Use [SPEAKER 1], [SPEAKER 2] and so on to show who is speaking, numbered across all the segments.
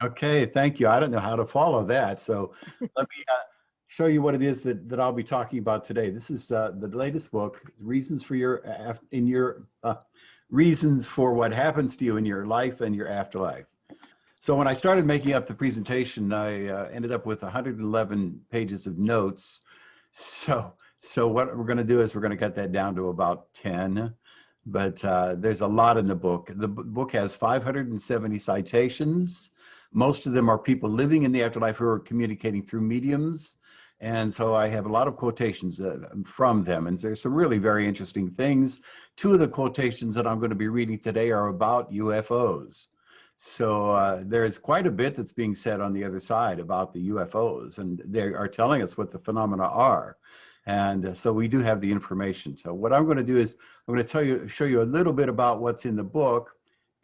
[SPEAKER 1] Okay, thank you. I don't know how to follow that. So let me show you what it is that I'll be talking about today. This is the latest book, Reasons for Reasons for What Happens to You in Your Life and Your Afterlife. So when I started making up the presentation, I ended up with 111 pages of notes. So what we're going to do is we're going to cut that down to about 10. But there's a lot in the book. The book has 570 citations. Most of them are people living in the afterlife who are communicating through mediums. And so I have a lot of quotations from them. And there's some really very interesting things. Two of the quotations that I'm going to be reading today are about UFOs. So there's quite a bit that's being said on the other side about the UFOs, and they are telling us what the phenomena are. And so we do have the information. So what I'm going to do is I'm going to show you a little bit about what's in the book,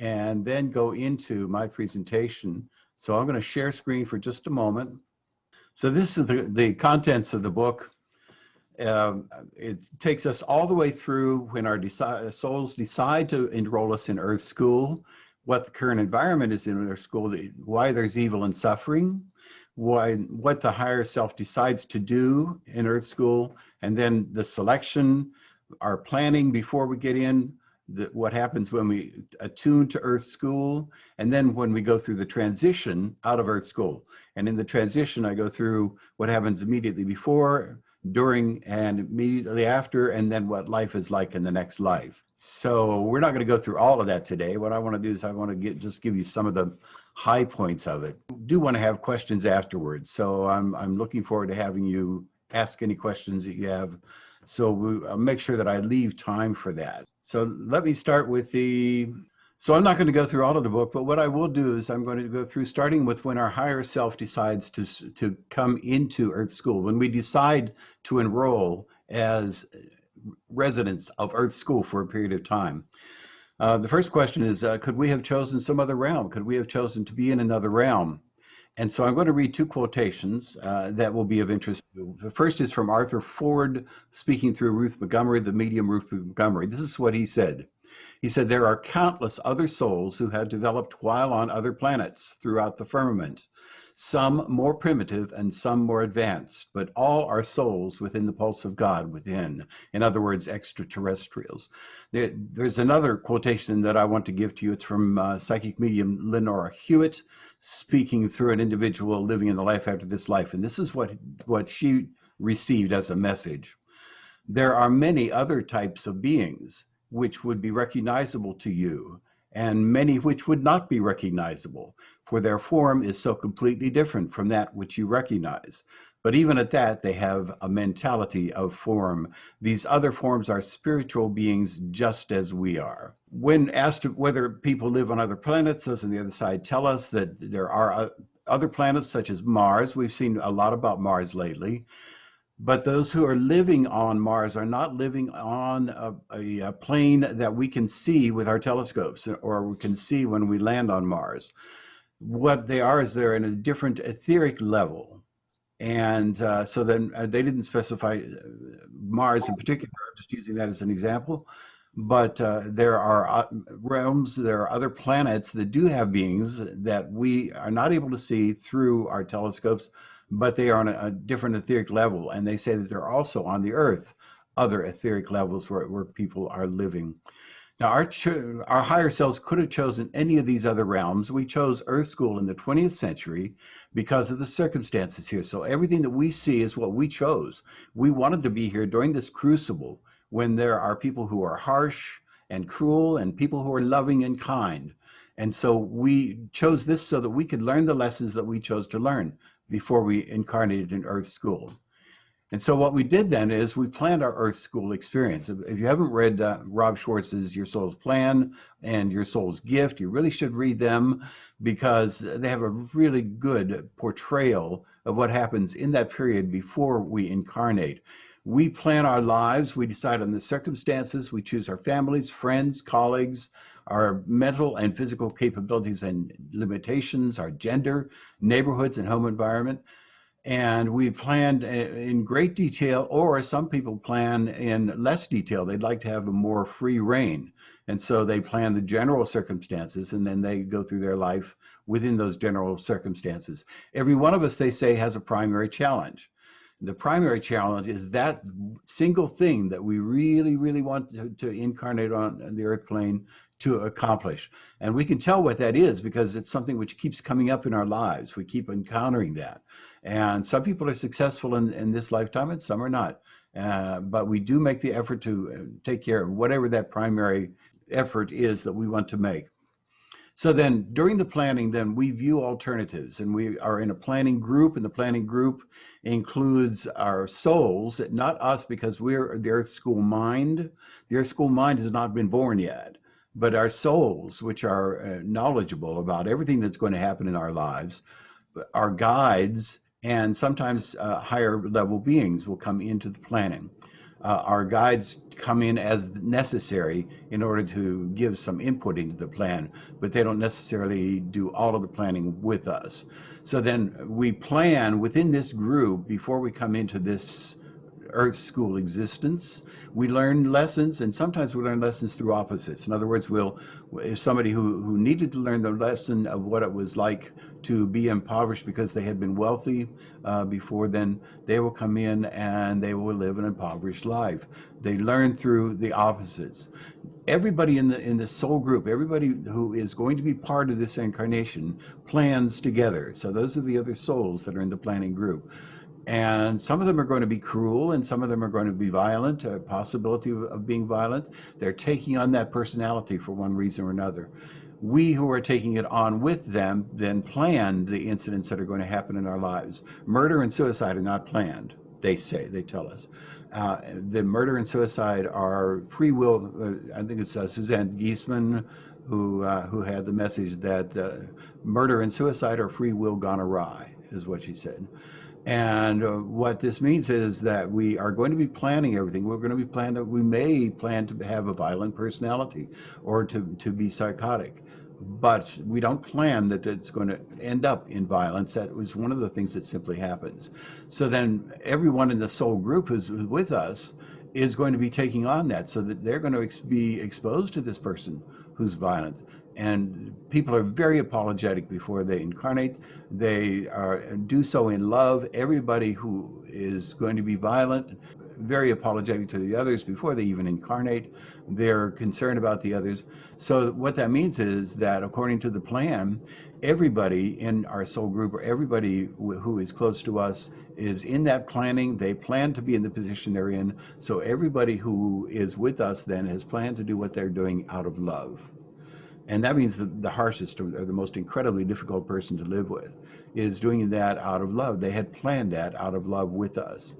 [SPEAKER 1] and then go into my presentation. So I'm going to share screen for just a moment. So this is the contents of the book. It takes us all the way through when our souls decide to enroll us in Earth School, what the current environment is in Earth School, why there's evil and suffering, what the higher self decides to do in Earth School, and then the selection, our planning before we get in, what happens when we attune to Earth School, and then when we go through the transition out of Earth School. And in the transition, I go through what happens immediately before, during, and immediately after, and then what life is like in the next life. So we're not going to go through all of that today. What I want to do is I want to just give you some of the high points of it. I do want to have questions afterwards. So I'm looking forward to having you ask any questions that you have. So I'll make sure that I leave time for that. So let me start with so I'm not going to go through all of the book, but what I will do is I'm going to go through starting with when our higher self decides to come into Earth School, when we decide to enroll as residents of Earth School for a period of time. The first question is, could we have chosen some other realm? Could we have chosen to be in another realm? And so I'm going to read two quotations that will be of interest to you. The first is from Arthur Ford, speaking through Ruth Montgomery, the medium Ruth Montgomery. This is what he said. He said, there are countless other souls who have developed while on other planets throughout the firmament, some more primitive and some more advanced, but all are souls within the pulse of God within. In other words, extraterrestrials. There's another quotation that I want to give to you. It's from psychic medium Lenora Hewitt, speaking through an individual living in the life after this life. And this is what she received as a message. There are many other types of beings which would be recognizable to you, and many which would not be recognizable, for their form is so completely different from that which you recognize. But even at that, they have a mentality of form. These other forms are spiritual beings just as we are. When asked whether people live on other planets, doesn't the other side tell us that there are other planets such as Mars? We've seen a lot about Mars lately. But those who are living on Mars are not living on a plane that we can see with our telescopes or we can see when we land on Mars. What they are is they're in a different etheric level. And so then they didn't specify Mars in particular. I'm just using that as an example. But there are realms, there are other planets that do have beings that we are not able to see through our telescopes, but they are on a different etheric level. And they say that they're also on the Earth, other etheric levels where people are living. Now, our higher selves could have chosen any of these other realms. We chose Earth School in the 20th century because of the circumstances here. So everything that we see is what we chose. We wanted to be here during this crucible when there are people who are harsh and cruel and people who are loving and kind. And so we chose this so that we could learn the lessons that we chose to learn before we incarnated in Earth School. And so what we did then is we planned our Earth School experience. If you haven't read Rob Schwartz's Your Soul's Plan and Your Soul's Gift, you really should read them because they have a really good portrayal of what happens in that period before we incarnate. We plan our lives, we decide on the circumstances, we choose our families, friends, colleagues, our mental and physical capabilities and limitations, our gender, neighborhoods and home environment. And we planned in great detail, or some people plan in less detail. They'd like to have a more free reign. And so they plan the general circumstances, and then they go through their life within those general circumstances. Every one of us, they say, has a primary challenge. The primary challenge is that single thing that we really, really want to incarnate on the earth plane to accomplish. And we can tell what that is because it's something which keeps coming up in our lives. We keep encountering that. And some people are successful in this lifetime and some are not. But we do make the effort to take care of whatever that primary effort is that we want to make. So then during the planning, then we view alternatives, and we are in a planning group, and the planning group includes our souls, not us because we're the Earth School mind. The Earth School mind has not been born yet, but our souls, which are knowledgeable about everything that's going to happen in our lives, our guides, and sometimes higher level beings will come into the planning. Our guides come in as necessary in order to give some input into the plan, but they don't necessarily do all of the planning with us. So then we plan within this group before we come into this Earth School existence. We learn lessons, and sometimes we learn lessons through opposites. In other words, if somebody who needed to learn the lesson of what it was like to be impoverished because they had been wealthy before, then they will come in and they will live an impoverished life. They learn through the opposites. Everybody in the soul group, everybody who is going to be part of this incarnation plans together. So those are the other souls that are in the planning group. And some of them are going to be cruel, and some of them are going to be violent, a possibility of being violent. They're taking on that personality for one reason or another. We who are taking it on with them then plan the incidents that are going to happen in our lives. Murder and suicide are not planned, they tell us. The murder and suicide are free will. I think it's Suzanne Giesemann who had the message that murder and suicide are free will gone awry, is what she said. And what this means is that we are going to be planning everything. We're going to be planning that we may plan to have a violent personality or to be psychotic. But we don't plan that it's going to end up in violence. That was one of the things that simply happens. So then everyone in the soul group who's with us is going to be taking on that, so that they're going to be exposed to this person who's violent. And people are very apologetic before they incarnate. They do so in love. Everybody who is going to be violent, very apologetic to the others before they even incarnate. They're concerned about the others. So what that means is that according to the plan, everybody in our soul group, or everybody who is close to us, is in that planning. They plan to be in the position they're in. So everybody who is with us then has planned to do what they're doing out of love. And that means the harshest or the most incredibly difficult person to live with is doing that out of love. They had planned that out of love with us.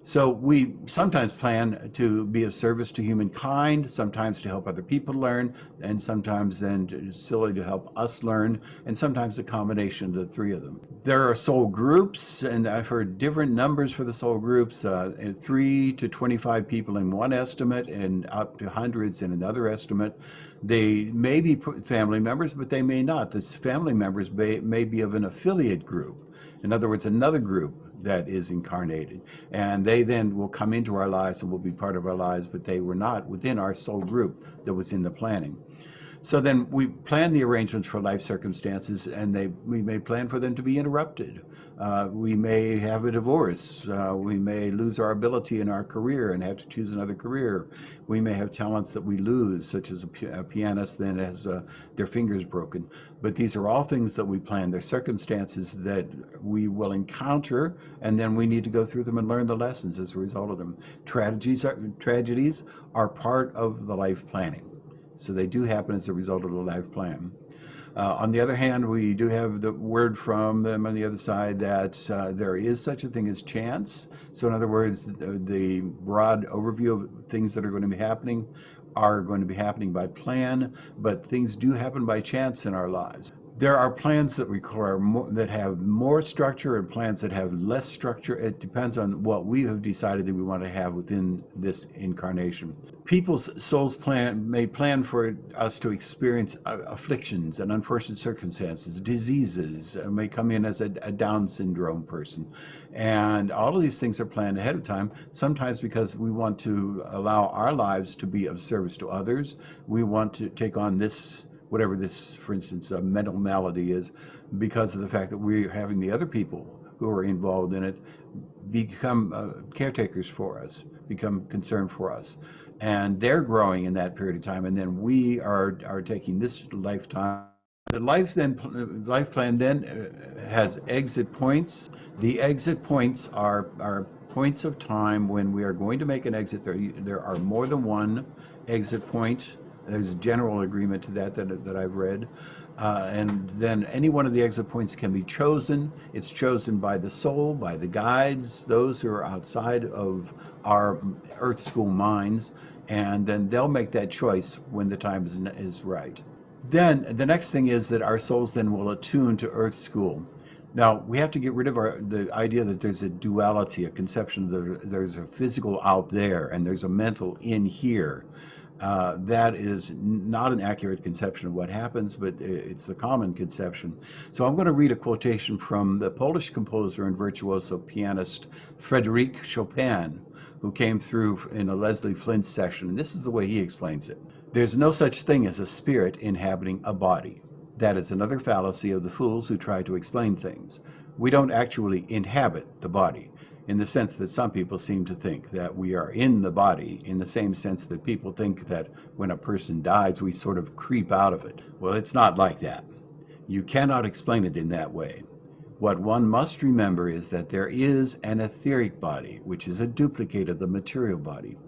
[SPEAKER 1] So we sometimes plan to be of service to humankind, sometimes to help other people learn, and sometimes then solely to help us learn, and sometimes a combination of the three of them. There are soul groups, and I've heard different numbers for the soul groups, 3 to 25 people in one estimate and up to hundreds in another estimate. They may be family members, but they may not. The family members may be of an affiliate group. In other words, another group that is incarnated, and they then will come into our lives and will be part of our lives, but they were not within our soul group that was in the planning. So then we plan the arrangements for life circumstances, and we may plan for them to be interrupted. We may have a divorce. We may lose our ability in our career and have to choose another career. We may have talents that we lose, such as a pianist then has their fingers broken. But these are all things that we plan. They're circumstances that we will encounter, and then we need to go through them and learn the lessons as a result of them. Tragedies are part of the life planning. So they do happen as a result of the life plan. On the other hand, we do have the word from them on the other side that there is such a thing as chance. So in other words, the broad overview of things that are going to be happening are going to be happening by plan, but things do happen by chance in our lives. There are plans that require that have more structure and plans that have less structure. It depends on what we have decided that we want to have within this incarnation. People's souls may plan for us to experience afflictions and unfortunate circumstances, diseases, may come in as a Down syndrome person. And all of these things are planned ahead of time, sometimes because we want to allow our lives to be of service to others. We want to take on this, whatever this, for instance, a mental malady is, because of the fact that we're having the other people who are involved in it become caretakers for us, become concerned for us. And they're growing in that period of time. And then we are taking this lifetime. The life plan then has exit points. The exit points are points of time when we are going to make an exit. There are more than one exit point. There's general agreement to that I've read. And then any one of the exit points can be chosen. It's chosen by the soul, by the guides, those who are outside of our Earth School minds, and then they'll make that choice when the time is right. Then the next thing is that our souls then will attune to Earth School. Now, we have to get rid of the idea that there's a duality, a conception that there's a physical out there and there's a mental in here. That is not an accurate conception of what happens, but it's the common conception. So I'm going to read a quotation from the Polish composer and virtuoso pianist Frédéric Chopin, who came through in a Leslie Flint session. And this is the way he explains it. There's no such thing as a spirit inhabiting a body. That is another fallacy of the fools who try to explain things. We don't actually inhabit the body, in the sense that some people seem to think that we are in the body, in the same sense that people think that when a person dies, we sort of creep out of it. Well, it's not like that. You cannot explain it in that way. What one must remember is that there is an etheric body, which is a duplicate of the material body,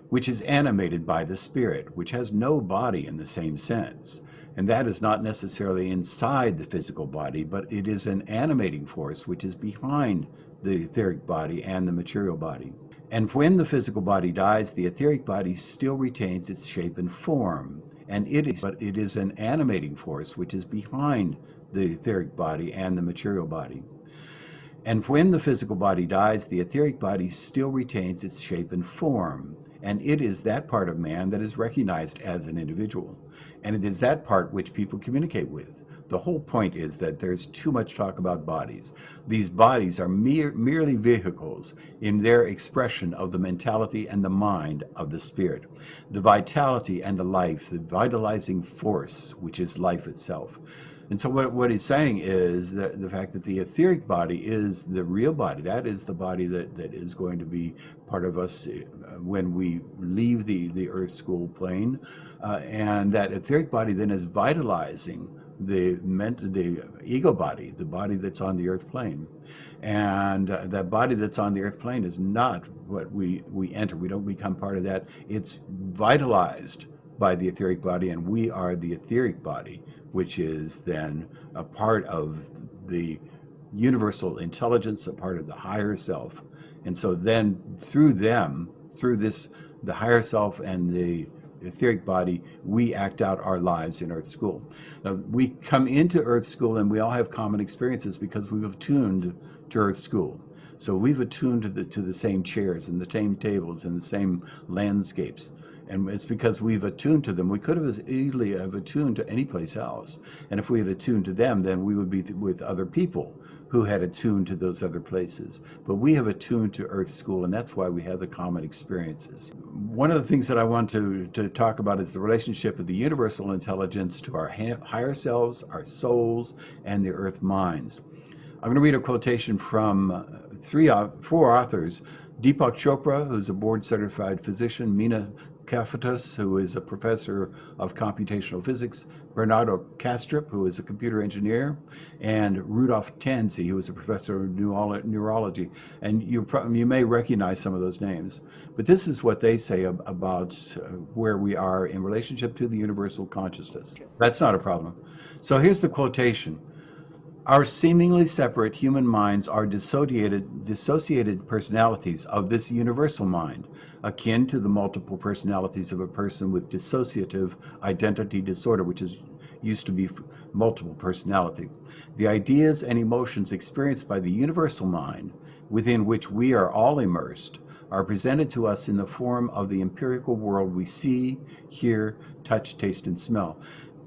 [SPEAKER 1] which is animated by the spirit, which has no body in the same sense. And that is not necessarily inside the physical body, but it is an animating force which is behind the etheric body and the material body. And when the physical body dies, the etheric body still retains its shape and form. But it is an animating force which is behind the etheric body and the material body. And when the physical body dies, the etheric body still retains its shape and form. And it is that part of man that is recognized as an individual. And it is that part which people communicate with. The whole point is that there's too much talk about bodies. These bodies are merely vehicles in their expression of the mentality and the mind of the spirit, the vitality and the life, the vitalizing force, which is life itself. And so what he's saying is that the fact that the etheric body is the real body, that is the body that is going to be part of us when we leave the Earth School plane, and that etheric body then is vitalizing the ego body, the body that's on the earth plane. And that body that's on the earth plane is not what we enter. We don't become part of that. It's vitalized by the etheric body, and we are the etheric body, which is then a part of the universal intelligence, a part of the higher self. And so then through this, the higher self and the etheric body, we act out our lives in Earth School. Now, we come into Earth School and we all have common experiences because we've attuned to Earth School. So we've attuned to the same chairs and the same tables and the same landscapes. And it's because we've attuned to them. We could have as easily have attuned to any place else. And if we had attuned to them, then we would be with other people who had attuned to those other places. But we have attuned to Earth School, and that's why we have the common experiences. One of the things that I want to talk about is the relationship of the universal intelligence to our higher selves, our souls, and the Earth minds. I'm going to read a quotation from four authors: Deepak Chopra, who's a board-certified physician; Mina Kafatos, who is a professor of computational physics; Bernardo Kastrup, who is a computer engineer; and Rudolf Tanzi, who is a professor of neurology. And you may recognize some of those names. But this is what they say about where we are in relationship to the universal consciousness. That's not a problem. So here's the quotation. Our seemingly separate human minds are dissociated personalities of this universal mind, akin to the multiple personalities of a person with dissociative identity disorder, which used to be multiple personality. The ideas and emotions experienced by the universal mind, within which we are all immersed, are presented to us in the form of the empirical world we see, hear, touch, taste, and smell.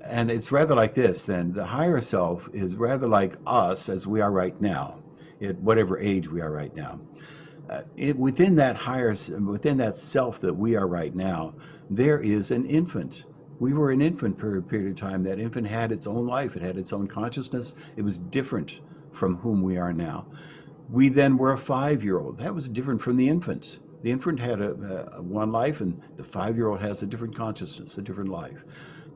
[SPEAKER 1] And it's rather like this then. The higher self is rather like us as we are right now, at whatever age we are right now. Within that within that self that we are right now, there is an infant. We were an infant for a period of time. That infant had its own life. It had its own consciousness. It was different from whom we are now. We then were a 5-year-old. That was different from the infant. The infant had a one life, and the 5-year-old has a different consciousness, a different life.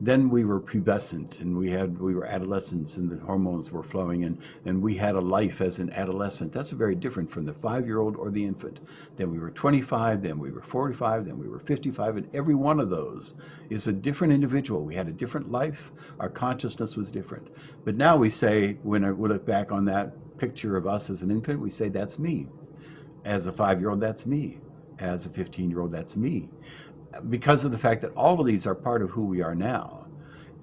[SPEAKER 1] Then we were pubescent, and we were adolescents, and the hormones were flowing, and we had a life as an adolescent. That's very different from the 5-year-old or the infant. Then we were 25, then we were 45, then we were 55, and every one of those is a different individual. We had a different life. Our consciousness was different. But now we say, when we look back on that picture of us as an infant, we say, that's me. As a 5-year-old, that's me. As a 15-year-old, that's me. Because of the fact that all of these are part of who we are now.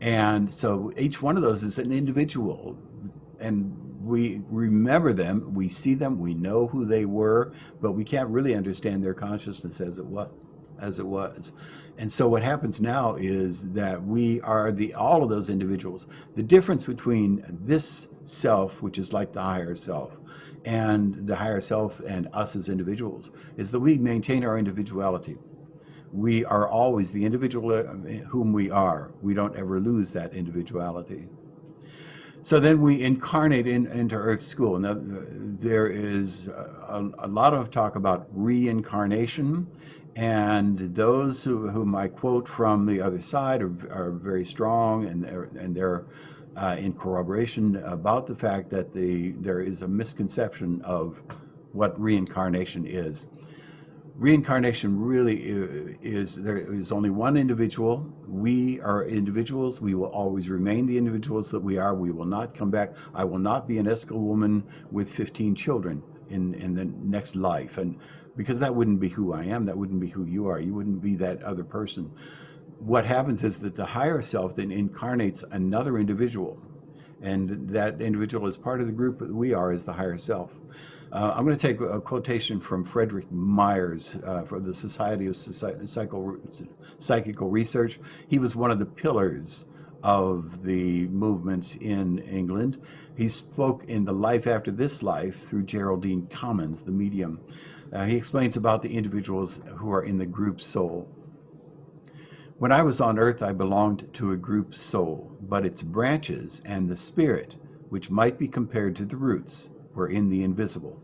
[SPEAKER 1] And so each one of those is an individual, and we remember them, we see them, we know who they were, but we can't really understand their consciousness as it was. And so what happens now is that we are all of those individuals. The difference between this self, which is like the higher self, and the higher self and us as individuals, is that we maintain our individuality. We are always the individual whom we are. We don't ever lose that individuality. So then we incarnate into Earth School. Now, there is a lot of talk about reincarnation, and those whom I quote from the other side are very strong, and they're in corroboration about the fact that there is a misconception of what reincarnation is. Reincarnation really is, there is only one individual. We are individuals. We will always remain the individuals that we are. We will not come back. I will not be an Eskil woman with 15 children in the next life. And because that wouldn't be who I am, that wouldn't be who you are. You wouldn't be that other person. What happens is that the higher self then incarnates another individual. And that individual is part of the group that we are as the higher self. I'm going to take a quotation from Frederick Myers for the Society of Psychical Research. He was one of the pillars of the movement in England. He spoke in The Life After This Life through Geraldine Commons, the medium. He explains about the individuals who are in the group soul. When I was on earth, I belonged to a group soul, but its branches and the spirit, which might be compared to the roots, were in the invisible.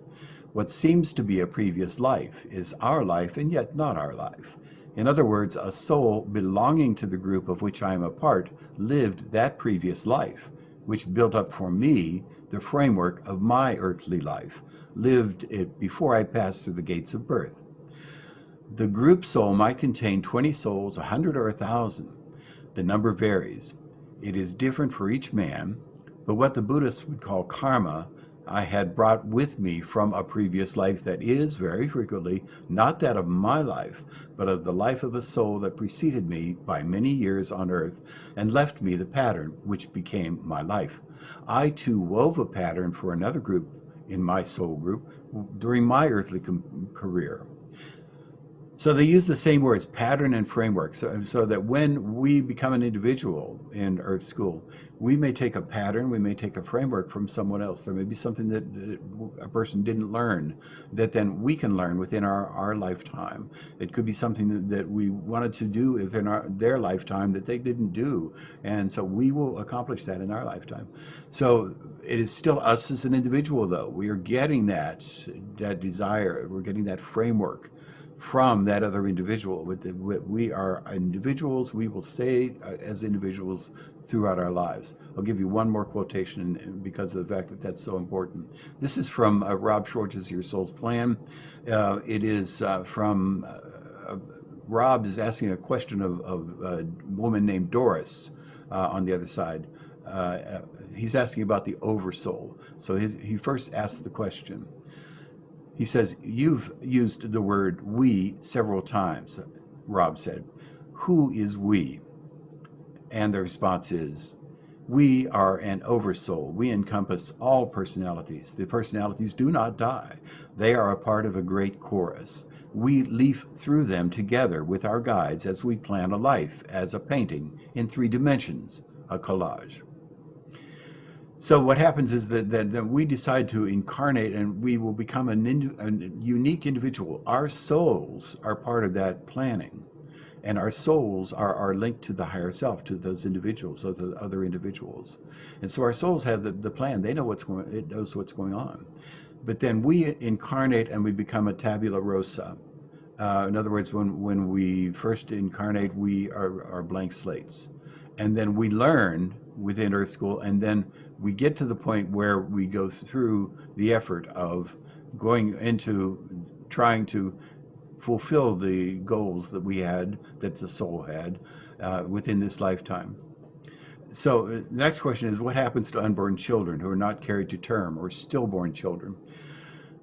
[SPEAKER 1] What seems to be a previous life is our life and yet not our life. In other words, a soul belonging to the group of which I am a part lived that previous life, which built up for me the framework of my earthly life, lived it before I passed through the gates of birth. The group soul might contain 20 souls, 100 or 1,000. The number varies. It is different for each man, but what the Buddhists would call karma, I had brought with me from a previous life that is, very frequently, not that of my life, but of the life of a soul that preceded me by many years on earth and left me the pattern which became my life. I too wove a pattern for another group in my soul group during my earthly career. So they use the same words, pattern and framework, so that when we become an individual in Earth School, we may take a pattern, we may take a framework from someone else. There may be something that a person didn't learn that then we can learn within our lifetime. It could be something that we wanted to do within their lifetime that they didn't do. And so we will accomplish that in our lifetime. So it is still us as an individual, though. We are getting that desire, we're getting that framework from that other individual. We are individuals. We will stay as individuals throughout our lives. I'll give you one more quotation because of the fact that that's so important. This is from Rob Schwartz's Your Soul's Plan. It is from Rob is asking a question of a woman named Doris on the other side. He's asking about the Oversoul. So he first asks the question. He says, you've used the word we several times, Rob said. Who is we? And the response is, we are an oversoul. We encompass all personalities. The personalities do not die. They are a part of a great chorus. we leaf through them together with our guides as we plan a life, as a painting in 3 dimensions, a collage. So what happens is that we decide to incarnate, and we will become a unique individual. Our souls are part of that planning, and our souls are linked to the higher self, to those individuals, those other individuals. And so our souls have the plan. They know what's going. It knows what's going on. But then we incarnate and we become a tabula rasa. In other words, when we first incarnate, we are blank slates. And then we learn within Earth School, and then we get to the point where we go through the effort of going into trying to fulfill the goals that we had, that the soul had, within this lifetime. So the next question is, what happens to unborn children who are not carried to term, or stillborn children?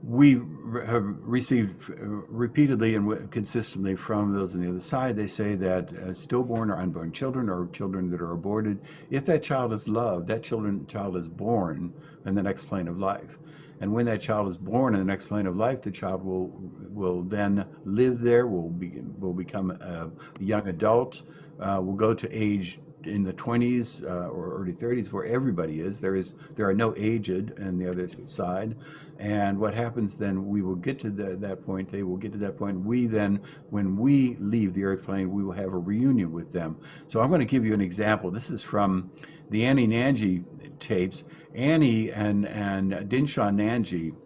[SPEAKER 1] We have received repeatedly and consistently from those on the other side, they say that stillborn or unborn children, or children that are aborted, if that child is loved, that child is born in the next plane of life. And when that child is born in the next plane of life, the child will then live there, will become a young adult, will go to age in the 20s or early 30s, where everybody is. There are no aged on the other side. And what happens then, we will get to that point, they will get to that point. We then, when we leave the earth plane, we will have a reunion with them. So I'm going to give you an example. This is from the Annie Nanji tapes. Annie and Dinshaw Nanji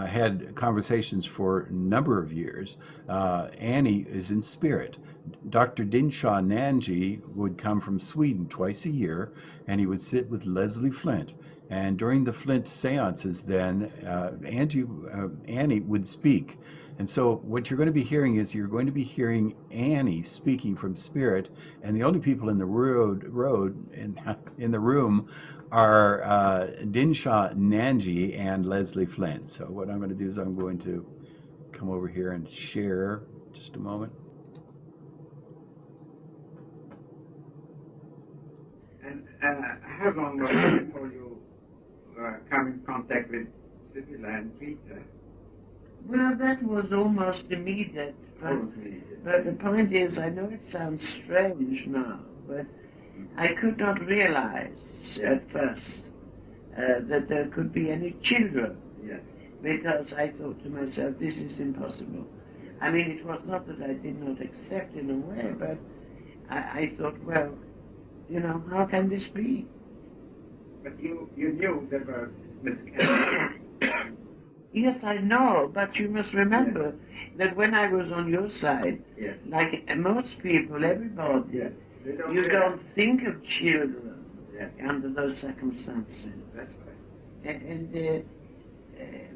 [SPEAKER 1] had conversations for a number of years. Annie is in spirit. Dr. Dinshaw Nanji would come from Sweden twice a year, and he would sit with Leslie Flint. And during the Flint seances, then Annie would speak. And so what you're going to be hearing is, you're going to be hearing Annie speaking from spirit, and the only people in the in the room are Dinshaw Nanji and Leslie Flint. So what I'm going to do is I'm going to come over here and share just a moment.
[SPEAKER 2] And how long was it before you come in contact with Sibylla and Peter?
[SPEAKER 3] Well, that was almost immediate. But the point is, I know it sounds strange now, but I could not realize at first that there could be any children.
[SPEAKER 2] Yes.
[SPEAKER 3] Because I thought to myself, this is impossible. I mean, it was not that I did not accept in a way, but I thought, well, you know, how can this be?
[SPEAKER 2] But you knew there were miscarriages.
[SPEAKER 3] Yes, I know, but you must remember that when I was on your side, like most people, everybody, you don't think of children under those circumstances.
[SPEAKER 2] That's right.
[SPEAKER 3] And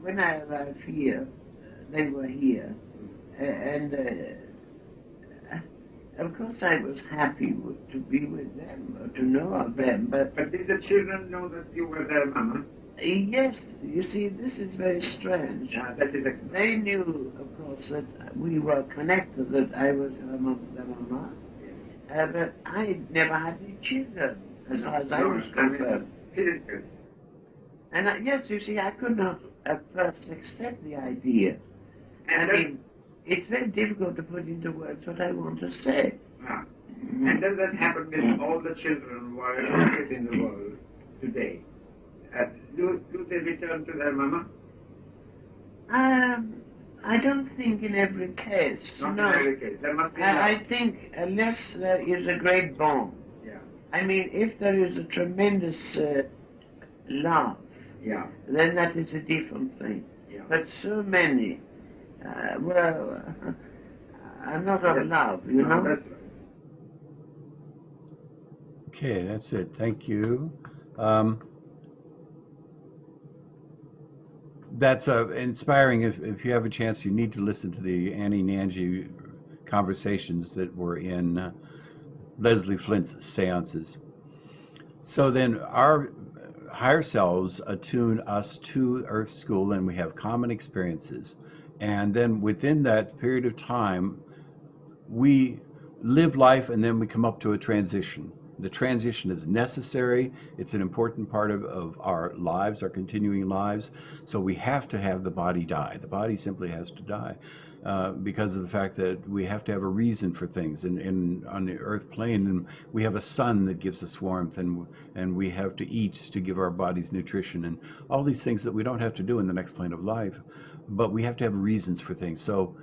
[SPEAKER 3] when I arrived here, they were here, and of course I was happy to be with them, or to know of them, but
[SPEAKER 2] did the children know that you were their mama?
[SPEAKER 3] Yes, you see, this is very strange. They knew, of course, that we were connected, that I was their mama, but I never had any children, as far as I was concerned. And yes, you see, I could not at first accept the idea. I mean, it's very difficult to put into words what I want to say.
[SPEAKER 2] And does that happen with all the children who are in the world today? Do they return to their mama?
[SPEAKER 3] I don't think in every case.
[SPEAKER 2] Not
[SPEAKER 3] no.
[SPEAKER 2] in every case. There must be
[SPEAKER 3] I think unless there is a great bond.
[SPEAKER 2] Yeah.
[SPEAKER 3] I mean, if there is a tremendous love, then that is a different thing.
[SPEAKER 2] Yeah.
[SPEAKER 3] But so many, well, are not of love, you know?
[SPEAKER 2] That's right.
[SPEAKER 1] Okay, that's it. Thank you. That's inspiring. If you have a chance, you need to listen to the Annie Nanji conversations that were in Leslie Flint's seances. So then our higher selves attune us to Earth School, and we have common experiences. And then within that period of time, we live life, and then we come up to a transition. The transition is necessary. It's an important part of our lives, our continuing lives. So we have to have the body die. The body simply has to die. because of the fact that we have to have a reason for things. And on the earth plane, and we have a sun that gives us warmth, and we have to eat to give our bodies nutrition, and all these things that we don't have to do in the next plane of life. But we have to have reasons for things. So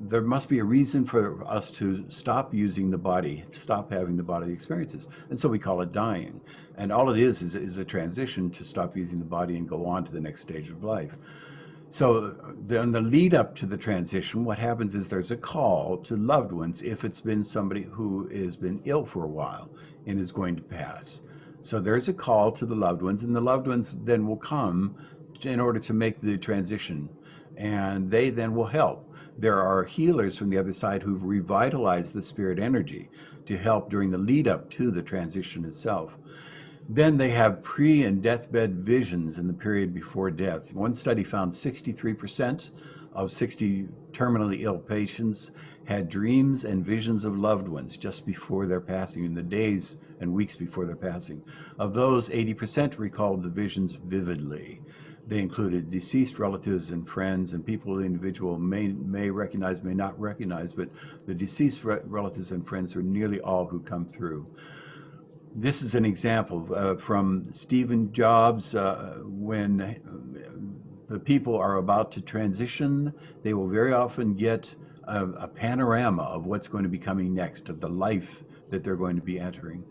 [SPEAKER 1] there must be a reason for us to stop using the body, stop having the bodily experiences. And so we call it dying. And all it is a transition to stop using the body and go on to the next stage of life. So in the lead up to the transition, what happens is there's a call to loved ones if it's been somebody who has been ill for a while and is going to pass. So there's a call to the loved ones, and the loved ones then will come in order to make the transition, and they then will help. There are healers from the other side who've revitalized the spirit energy to help during the lead up to the transition itself. Then they have pre and deathbed visions in the period before death. One study found 63% of 60 terminally ill patients had dreams and visions of loved ones just before their passing, in the days and weeks before their passing. Of those, 80% recalled the visions vividly. They included deceased relatives and friends, and people the individual may recognize, may not recognize, but the deceased relatives and friends are nearly all who come through. This is an example from Stephen Jobs. When the people are about to transition, they will very often get a panorama of what's going to be coming next, of the life that they're going to be entering.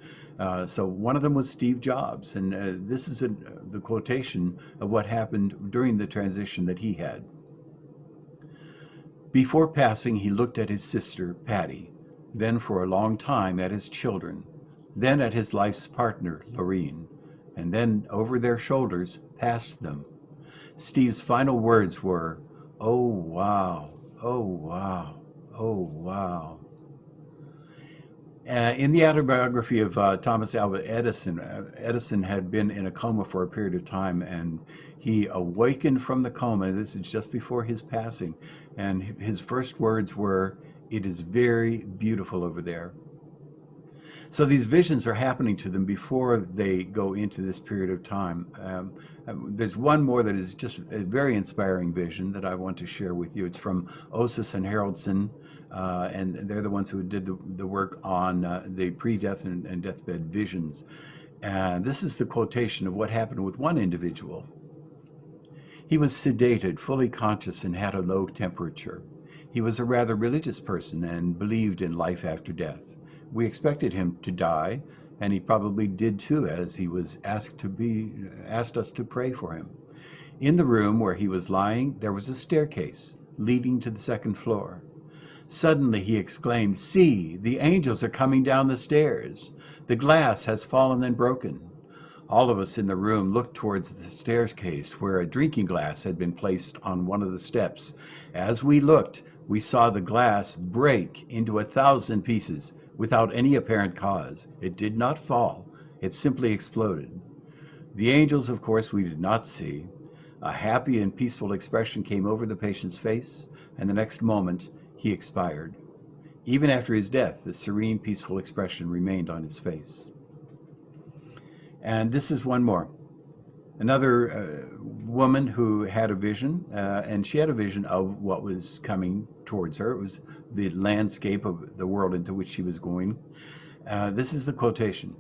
[SPEAKER 1] So one of them was Steve Jobs, and this is the quotation of what happened during the transition that he had. Before passing, he looked at his sister, Patty, then for a long time at his children, then at his life's partner, Lorene, and then over their shoulders, past them. Steve's final words were, "Oh, wow, oh, wow, oh, wow." In the autobiography of Thomas Alva Edison, Edison had been in a coma for a period of time, and he awakened from the coma. This is just before his passing, and his first words were, "It is very beautiful over there." So these visions are happening to them before they go into this period of time. There's one more that is just a very inspiring vision that I want to share with you. It's from Osis and Haraldson, and they're the ones who did the work on the pre-death and deathbed visions. And this is the quotation of what happened with one individual. He was sedated, fully conscious, and had a low temperature. He was a rather religious person and believed in life after death. We expected him to die, and he probably did too, as he was asked us to pray for him. In the room where he was lying, there was a staircase leading to the second floor. Suddenly he exclaimed, "See, the angels are coming down the stairs. The glass has fallen and broken." All of us in the room looked towards the staircase where a drinking glass had been placed on one of the steps. As we looked, we saw the glass break into 1,000 pieces without any apparent cause. It did not fall. It simply exploded. The angels, of course, we did not see. A happy and peaceful expression came over the patient's face, and the next moment he expired. Even after his death, the serene, peaceful expression remained on his face. And this is one more. Another woman who had a vision, and she had a vision of what was coming towards her. It was the landscape of the world into which she was going. This is the quotation.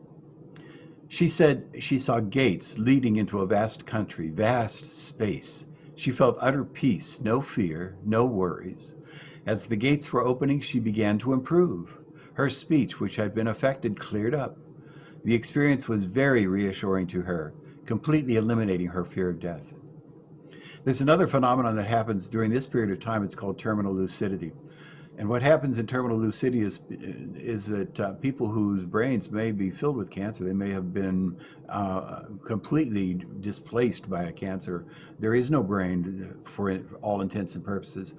[SPEAKER 1] She said she saw gates leading into a vast country, vast space. She felt utter peace, no fear, no worries. As the gates were opening, she began to improve. Her speech, which had been affected, cleared up. The experience was very reassuring to her, completely eliminating her fear of death. There's another phenomenon that happens during this period of time. It's called terminal lucidity. And what happens in terminal lucidity is that people whose brains may be filled with cancer, they may have been completely displaced by a cancer. There is no brain for all intents and purposes.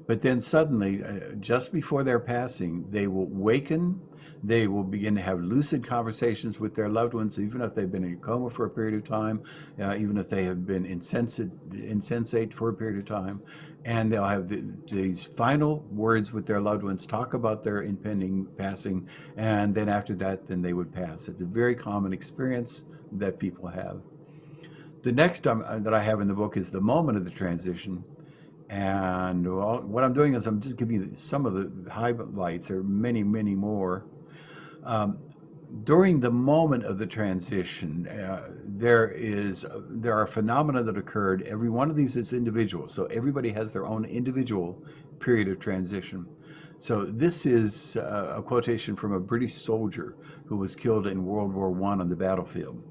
[SPEAKER 1] But then suddenly, just before their passing, they will waken. They will begin to have lucid conversations with their loved ones, even if they've been in a coma for a period of time, even if they have been insensate for a period of time. And they'll have these final words with their loved ones, talk about their impending passing, and then after that, then they would pass. It's a very common experience that people have. The next that I have in the book is the moment of the transition. And what I'm doing is I'm just giving you some of the highlights. There are many, many more. Um, During the moment of the transition, there are phenomena that occurred. Every one of these is individual, so everybody has their own individual period of transition. So this is a quotation from a British soldier who was killed in World War I on the battlefield.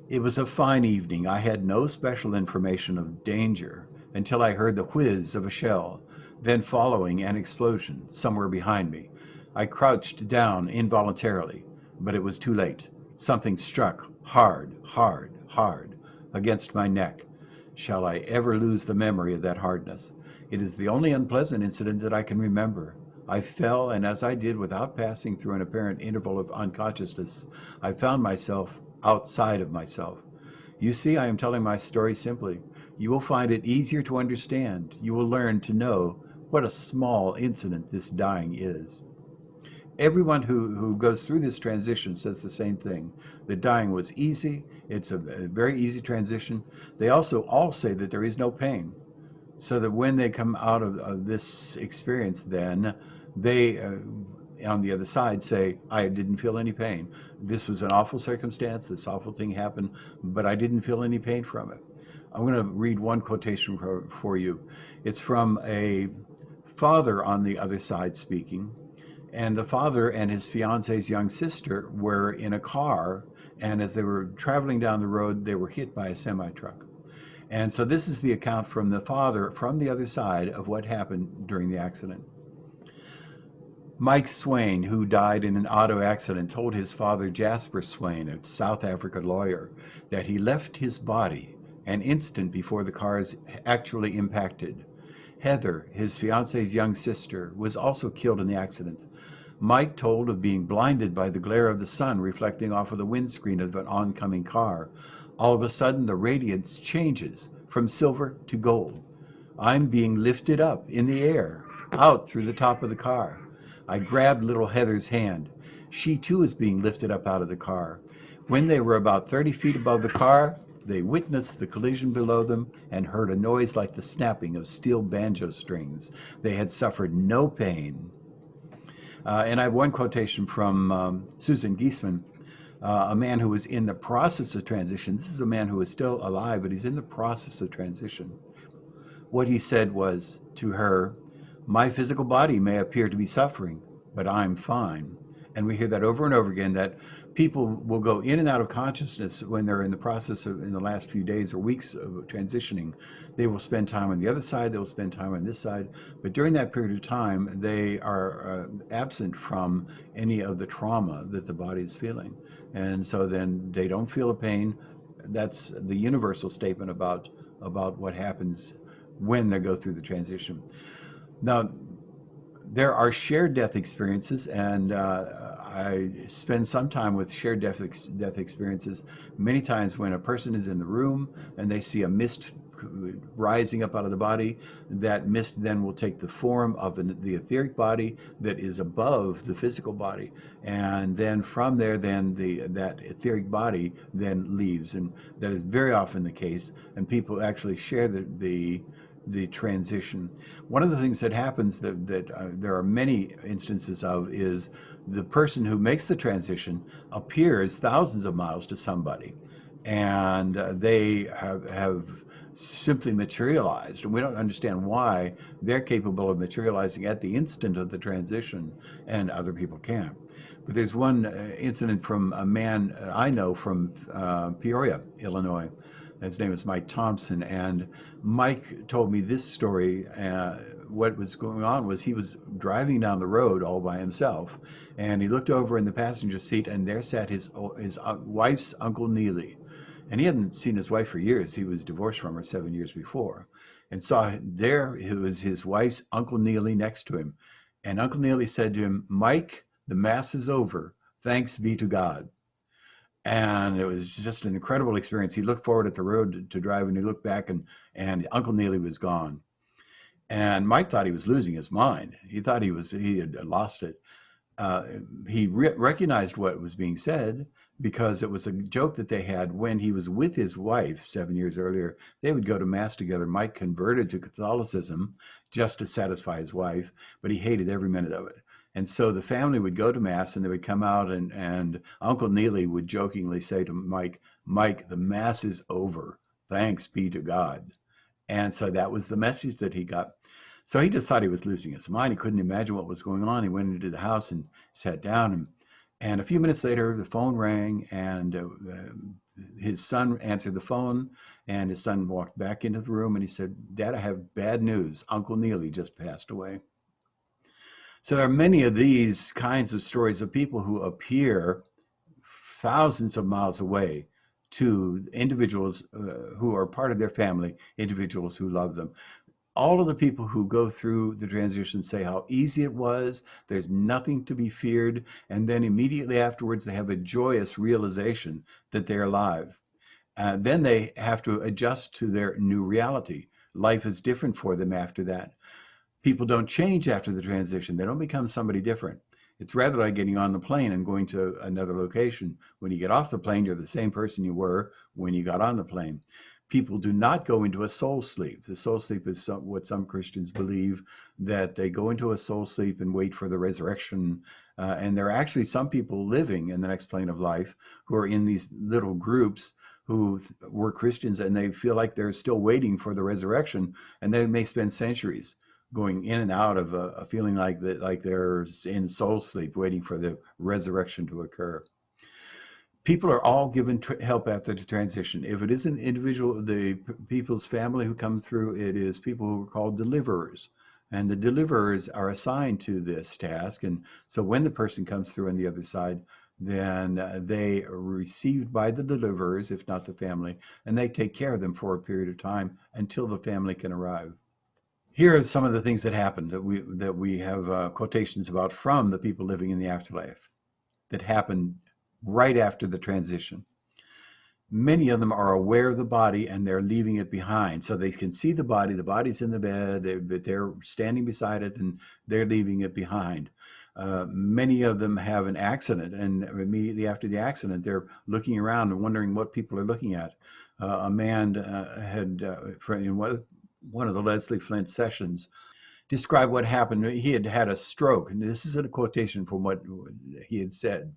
[SPEAKER 1] It was a fine evening. I had no special information of danger until I heard the whiz of a shell, then following an explosion somewhere behind me. I crouched down involuntarily, but it was too late. Something struck hard, hard, hard against my neck. Shall I ever lose the memory of that hardness? It is the only unpleasant incident that I can remember. I fell, and as I did without passing through an apparent interval of unconsciousness, I found myself outside of myself. You see, I am telling my story simply. You will find it easier to understand. You will learn to know what a small incident this dying is. Everyone who goes through this transition says the same thing. The dying was easy. It's a very easy transition. They also all say that there is no pain. So that when they come out of this experience, then they, on the other side, say, I didn't feel any pain. This was an awful circumstance. This awful thing happened, but I didn't feel any pain from it. I'm going to read one quotation for you. It's from a father on the other side speaking. And the father and his fiance's young sister were in a car, and as they were traveling down the road, they were hit by a semi-truck. And so this is the account from the father from the other side of what happened during the accident. Mike Swain, who died in an auto accident, told his father Jasper Swain, a South African lawyer, that he left his body an instant before the cars actually impacted. Heather, his fiance's young sister, was also killed in the accident. Mike told of being blinded by the glare of the sun reflecting off of the windscreen of an oncoming car. All of a sudden, the radiance changes from silver to gold. I'm being lifted up in the air, out through the top of the car. I grabbed little Heather's hand. She too is being lifted up out of the car. When they were about 30 feet above the car, they witnessed the collision below them and heard a noise like the snapping of steel banjo strings. They had suffered no pain. And I have one quotation from Susan Giesman, a man who was in the process of transition. This is a man who is still alive, but he's in the process of transition. What he said was to her, my physical body may appear to be suffering, but I'm fine. And we hear that over and over again, that people will go in and out of consciousness when they're in the process of, in the last few days or weeks of transitioning. They will spend time on the other side, they will spend time on this side, but during that period of time, they are absent from any of the trauma that the body is feeling. And so then they don't feel a pain. That's the universal statement about what happens when they go through the transition. Now, there are shared death experiences, and I spend some time with shared death experiences. Many times when a person is in the room and they see a mist rising up out of the body, that mist then will take the form of the etheric body that is above the physical body, and then from there, then that etheric body then leaves, and that is very often the case. And people actually share the transition. One of the things that happens that there are many instances of is the person who makes the transition appears thousands of miles to somebody, and they have simply materialized, and we don't understand why they're capable of materializing at the instant of the transition and other people can't. But there's one incident from a man I know from Peoria, Illinois. His name is Mike Thompson, and Mike told me this story. What was going on was he was driving down the road all by himself, and he looked over in the passenger seat, and there sat his wife's Uncle Neely. And he hadn't seen his wife for years. He was divorced from her 7 years before, and saw there it was his wife's Uncle Neely next to him. And Uncle Neely said to him, Mike, the Mass is over. Thanks be to God. And it was just an incredible experience. He looked forward at the road to drive, and he looked back, and Uncle Neely was gone. And Mike thought he was losing his mind. He thought he had lost it. He recognized what was being said, because it was a joke that they had when he was with his wife 7 years earlier. They would go to mass together. Mike converted to Catholicism just to satisfy his wife, but he hated every minute of it. And so the family would go to mass and they would come out, and Uncle Neely would jokingly say to Mike, Mike, the mass is over. Thanks be to God. And so that was the message that he got. So he just thought he was losing his mind. He couldn't imagine what was going on. He went into the house and sat down, and a few minutes later, the phone rang, and his son answered the phone, and his son walked back into the room, and he said, Dad, I have bad news. Uncle Neely just passed away. So there are many of these kinds of stories of people who appear thousands of miles away to individuals who are part of their family, individuals who love them. All of the people who go through the transition say how easy it was, there's nothing to be feared, and then immediately afterwards they have a joyous realization that they're alive. Then they have to adjust to their new reality. Life is different for them after that. People don't change after the transition. They don't become somebody different. It's rather like getting on the plane and going to another location. When you get off the plane, you're the same person you were when you got on the plane. People do not go into a soul sleep. The soul sleep is what some Christians believe, that they go into a soul sleep and wait for the resurrection. And there are actually some people living in the next plane of life who are in these little groups who were Christians, and they feel like they're still waiting for the resurrection, and they may spend centuries going in and out of a feeling like that, like they're in soul sleep, waiting for the resurrection to occur. People are all given help after the transition. If it isn't individual, the people's family who come through, it is people who are called deliverers. And the deliverers are assigned to this task. And so when the person comes through on the other side, then they are received by the deliverers, if not the family, and they take care of them for a period of time until the family can arrive. Here are some of the things that happened that we have quotations about from the people living in the afterlife that happened right after the transition. Many of them are aware of the body and they're leaving it behind. So they can see the body's in the bed, they're standing beside it and they're leaving it behind. Many of them have an accident, and immediately after the accident, they're looking around and wondering what people are looking at. A man had, in one of the Leslie Flint sessions, described what happened. He had had a stroke, and this is a quotation from what he had said.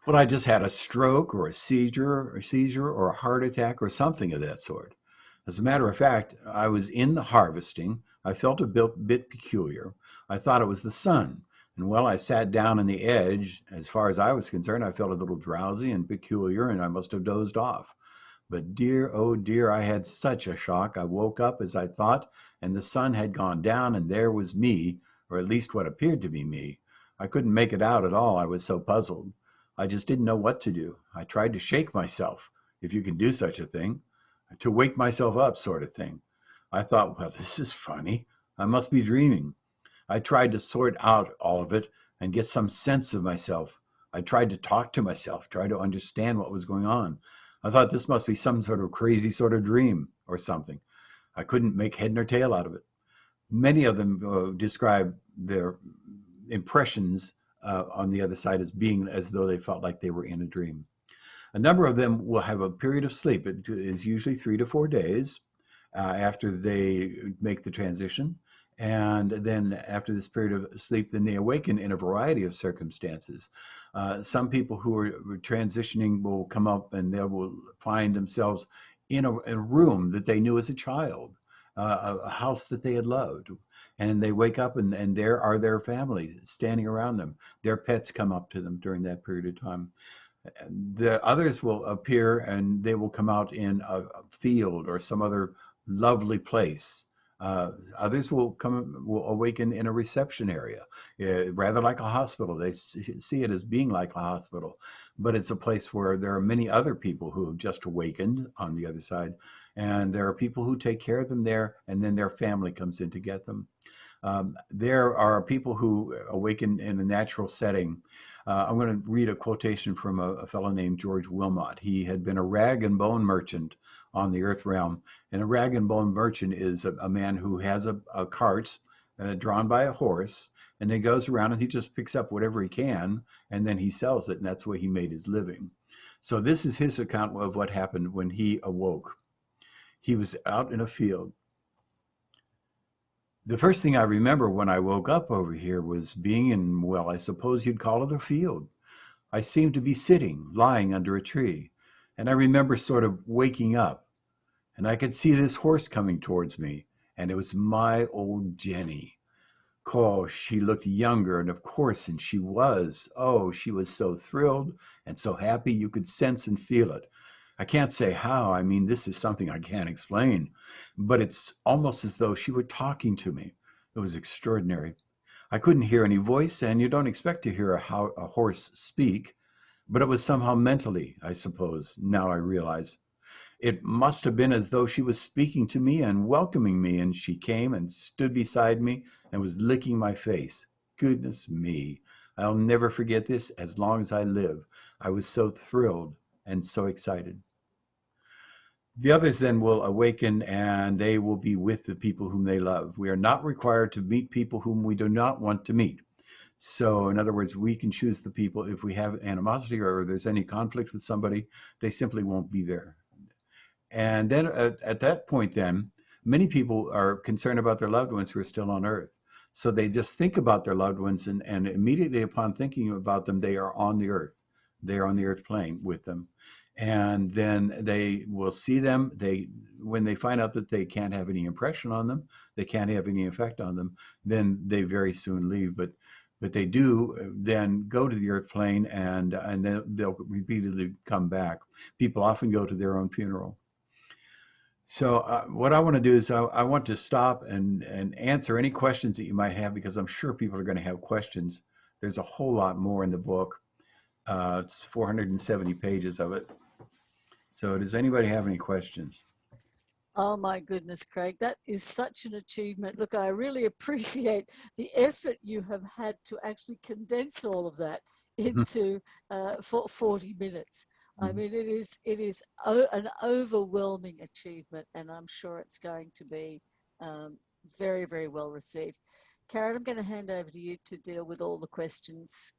[SPEAKER 1] Well, I just had a stroke or a seizure or a heart attack or something of that sort. As a matter of fact, I was in the harvesting. I felt a bit peculiar. I thought it was the sun. And while I sat down on the edge, as far as I was concerned, I felt a little drowsy and peculiar, and I must have dozed off. But dear, oh dear, I had such a shock. I woke up as I thought, and the sun had gone down, and there was me, or at least what appeared to be me. I couldn't make it out at all. I was so puzzled. I just didn't know what to do. I tried to shake myself, if you can do such a thing, to wake myself up, sort of thing. I thought, well, this is funny. I must be dreaming. I tried to sort out all of it and get some sense of myself. I tried to talk to myself, try to understand what was going on. I thought this must be some sort of crazy sort of dream or something. I couldn't make head nor tail out of it. Many of them describe their impressions on the other side as being as though they felt like they were in a dream. A number of them will have a period of sleep. It is usually 3 to 4 days after they make the transition. And then after this period of sleep, then they awaken in a variety of circumstances. Some people who are transitioning will come up and they will find themselves in a room that they knew as a child, a house that they had loved. And they wake up and there are their families standing around them. Their pets come up to them during that period of time. The others will appear and they will come out in a field or some other lovely place. Others will awaken in a reception area, rather like a hospital. They see it as being like a hospital, but it's a place where there are many other people who have just awakened on the other side, and there are people who take care of them there, and then their family comes in to get them. There are people who awaken in a natural setting. I'm going to read a quotation from a fellow named George Wilmot. He had been a rag and bone merchant on the earth realm. And a rag and bone merchant is a man who has a cart drawn by a horse, and then goes around and he just picks up whatever he can, and then he sells it, and that's the way he made his living. So this is his account of what happened when he awoke. He was out in a field. The first thing I remember when I woke up over here was being in, well, I suppose you'd call it a field. I seemed to be sitting, lying under a tree, and I remember sort of waking up, and I could see this horse coming towards me, and it was my old Jenny. Oh, she looked younger, and of course, and she was. Oh, she was so thrilled and so happy you could sense and feel it. I can't say how. I mean, this is something I can't explain, but it's almost as though she were talking to me. It was extraordinary. I couldn't hear any voice, and you don't expect to hear a horse speak, but it was somehow mentally, I suppose. Now I realize. It must have been as though she was speaking to me and welcoming me, and she came and stood beside me and was licking my face. Goodness me, I'll never forget this as long as I live. I was so thrilled and so excited. The others then will awaken, and they will be with the people whom they love. We are not required to meet people whom we do not want to meet. So in other words, we can choose the people. If we have animosity or there's any conflict with somebody, they simply won't be there. And then at that point, then, many people are concerned about their loved ones who are still on Earth. So they just think about their loved ones, and immediately upon thinking about them, they are on the Earth. They are on the Earth plane with them. And then they will see them. When they find out that they can't have any impression on them, they can't have any effect on them, then they very soon leave. But they do then go to the Earth plane, and then they'll repeatedly come back. People often go to their own funeral. So what I want to do is I want to stop and answer any questions that you might have, because I'm sure people are going to have questions. There's a whole lot more in the book. It's 470 pages of it. So does anybody have any questions?
[SPEAKER 4] Oh my goodness, Craig, that is such an achievement. Look, I really appreciate the effort you have had to actually condense all of that into 40 minutes. I mean, it is an overwhelming achievement, and I'm sure it's going to be very, very well received. Karen, I'm going to hand over to you to deal with all the questions.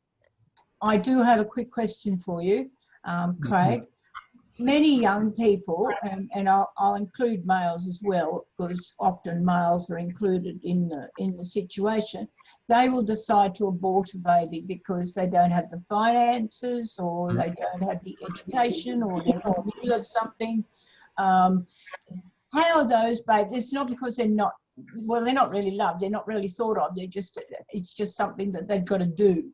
[SPEAKER 5] I do have a quick question for you, Craig. Many young people, and I'll include males as well, because often males are included in the situation. They will decide to abort a baby because they don't have the finances, or they don't have the education, or they're in the middle of something. How are those babies? It's not because they're not really loved, they're not really thought of. It's just something that they've got to do.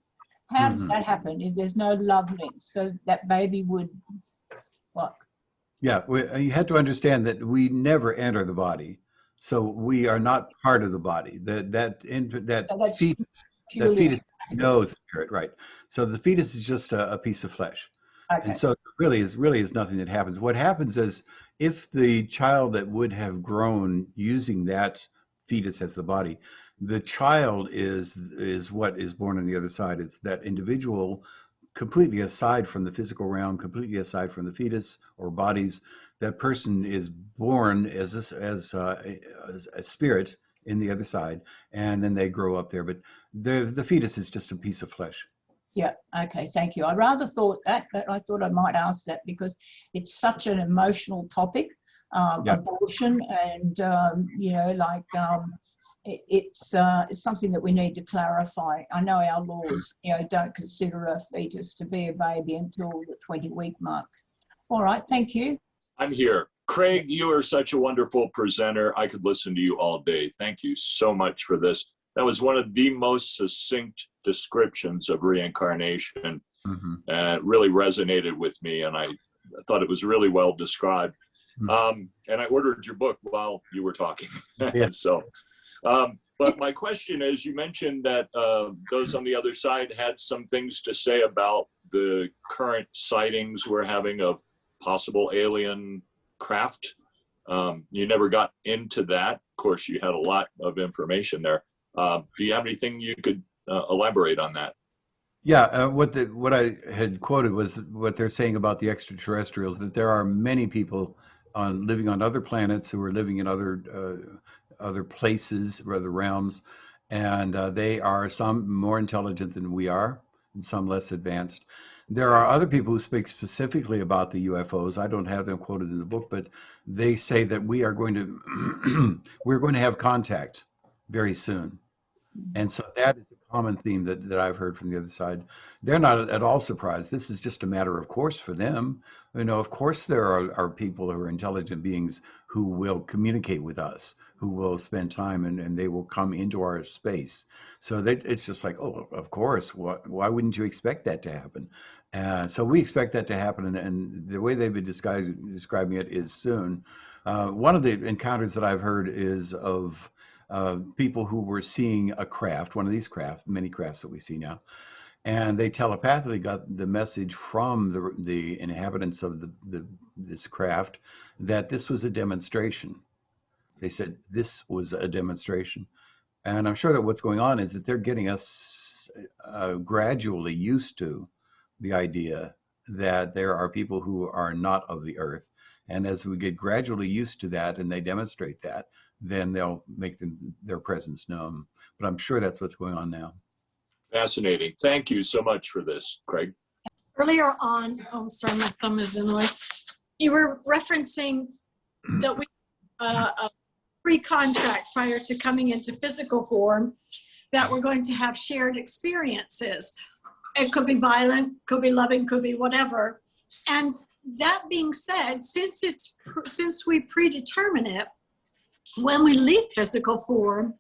[SPEAKER 5] How does that happen if there's no love link? So that baby would what? Yeah,
[SPEAKER 1] you had to understand that we never enter the body. So we are not part of the body. That fetus knows spirit, right? So the fetus is just a piece of flesh, and so it really is nothing that happens. What happens is, if the child that would have grown using that fetus as the body, the child is what is born on the other side. It's that individual, completely aside from the physical realm, completely aside from the fetus or bodies. That person is born as a spirit in the other side, and then they grow up there. But the fetus is just a piece of flesh.
[SPEAKER 5] Yeah, okay, thank you. I rather thought that, but I thought I might ask that because it's such an emotional topic, abortion, and it's something that we need to clarify. I know our laws, don't consider a fetus to be a baby until the 20-week mark. All right, thank you.
[SPEAKER 6] I'm here. Craig, you are such a wonderful presenter. I could listen to you all day. Thank you so much for this. That was one of the most succinct descriptions of reincarnation. It really resonated with me, and I thought it was really well described. And I ordered your book while you were talking. But my question is, you mentioned that those on the other side had some things to say about the current sightings we're having of possible alien craft. You never got into that. Of course, you had a lot of information there. Do you have anything you could elaborate on that?
[SPEAKER 1] Yeah, what I had quoted was what they're saying about the extraterrestrials, that there are many people living on other planets who are living in other places or other realms, And they are some more intelligent than we are, and some less advanced. There are other people who speak specifically about the UFOs. I don't have them quoted in the book, but they say that we are going to we're going to have contact very soon. And so that is a common theme that I've heard from the other side. They're not at all surprised. This is just a matter of course for them. You know, of course there are people who are intelligent beings who will communicate with us, who will spend time and they will come into our space. So that it's just like, oh, of course. Why wouldn't you expect that to happen? So we expect that to happen, and the way they've been describing it is soon. One of the encounters that I've heard is of people who were seeing a craft, one of these craft, many crafts that we see now, and they telepathically got the message from the inhabitants of this craft that this was a demonstration. They said this was a demonstration, and I'm sure that what's going on is that they're getting us gradually used to the idea that there are people who are not of the earth. And as we get gradually used to that and they demonstrate that, then they'll make their presence known. But I'm sure that's what's going on now.
[SPEAKER 6] Fascinating. Thank you so much for this, Craig.
[SPEAKER 7] Earlier on, oh, sorry, my thumb is in the way. You were referencing that we a pre-contract prior to coming into physical form, that we're going to have shared experiences. It could be violent, could be loving, could be whatever. And that being said, since we predetermine it, when we leave physical form,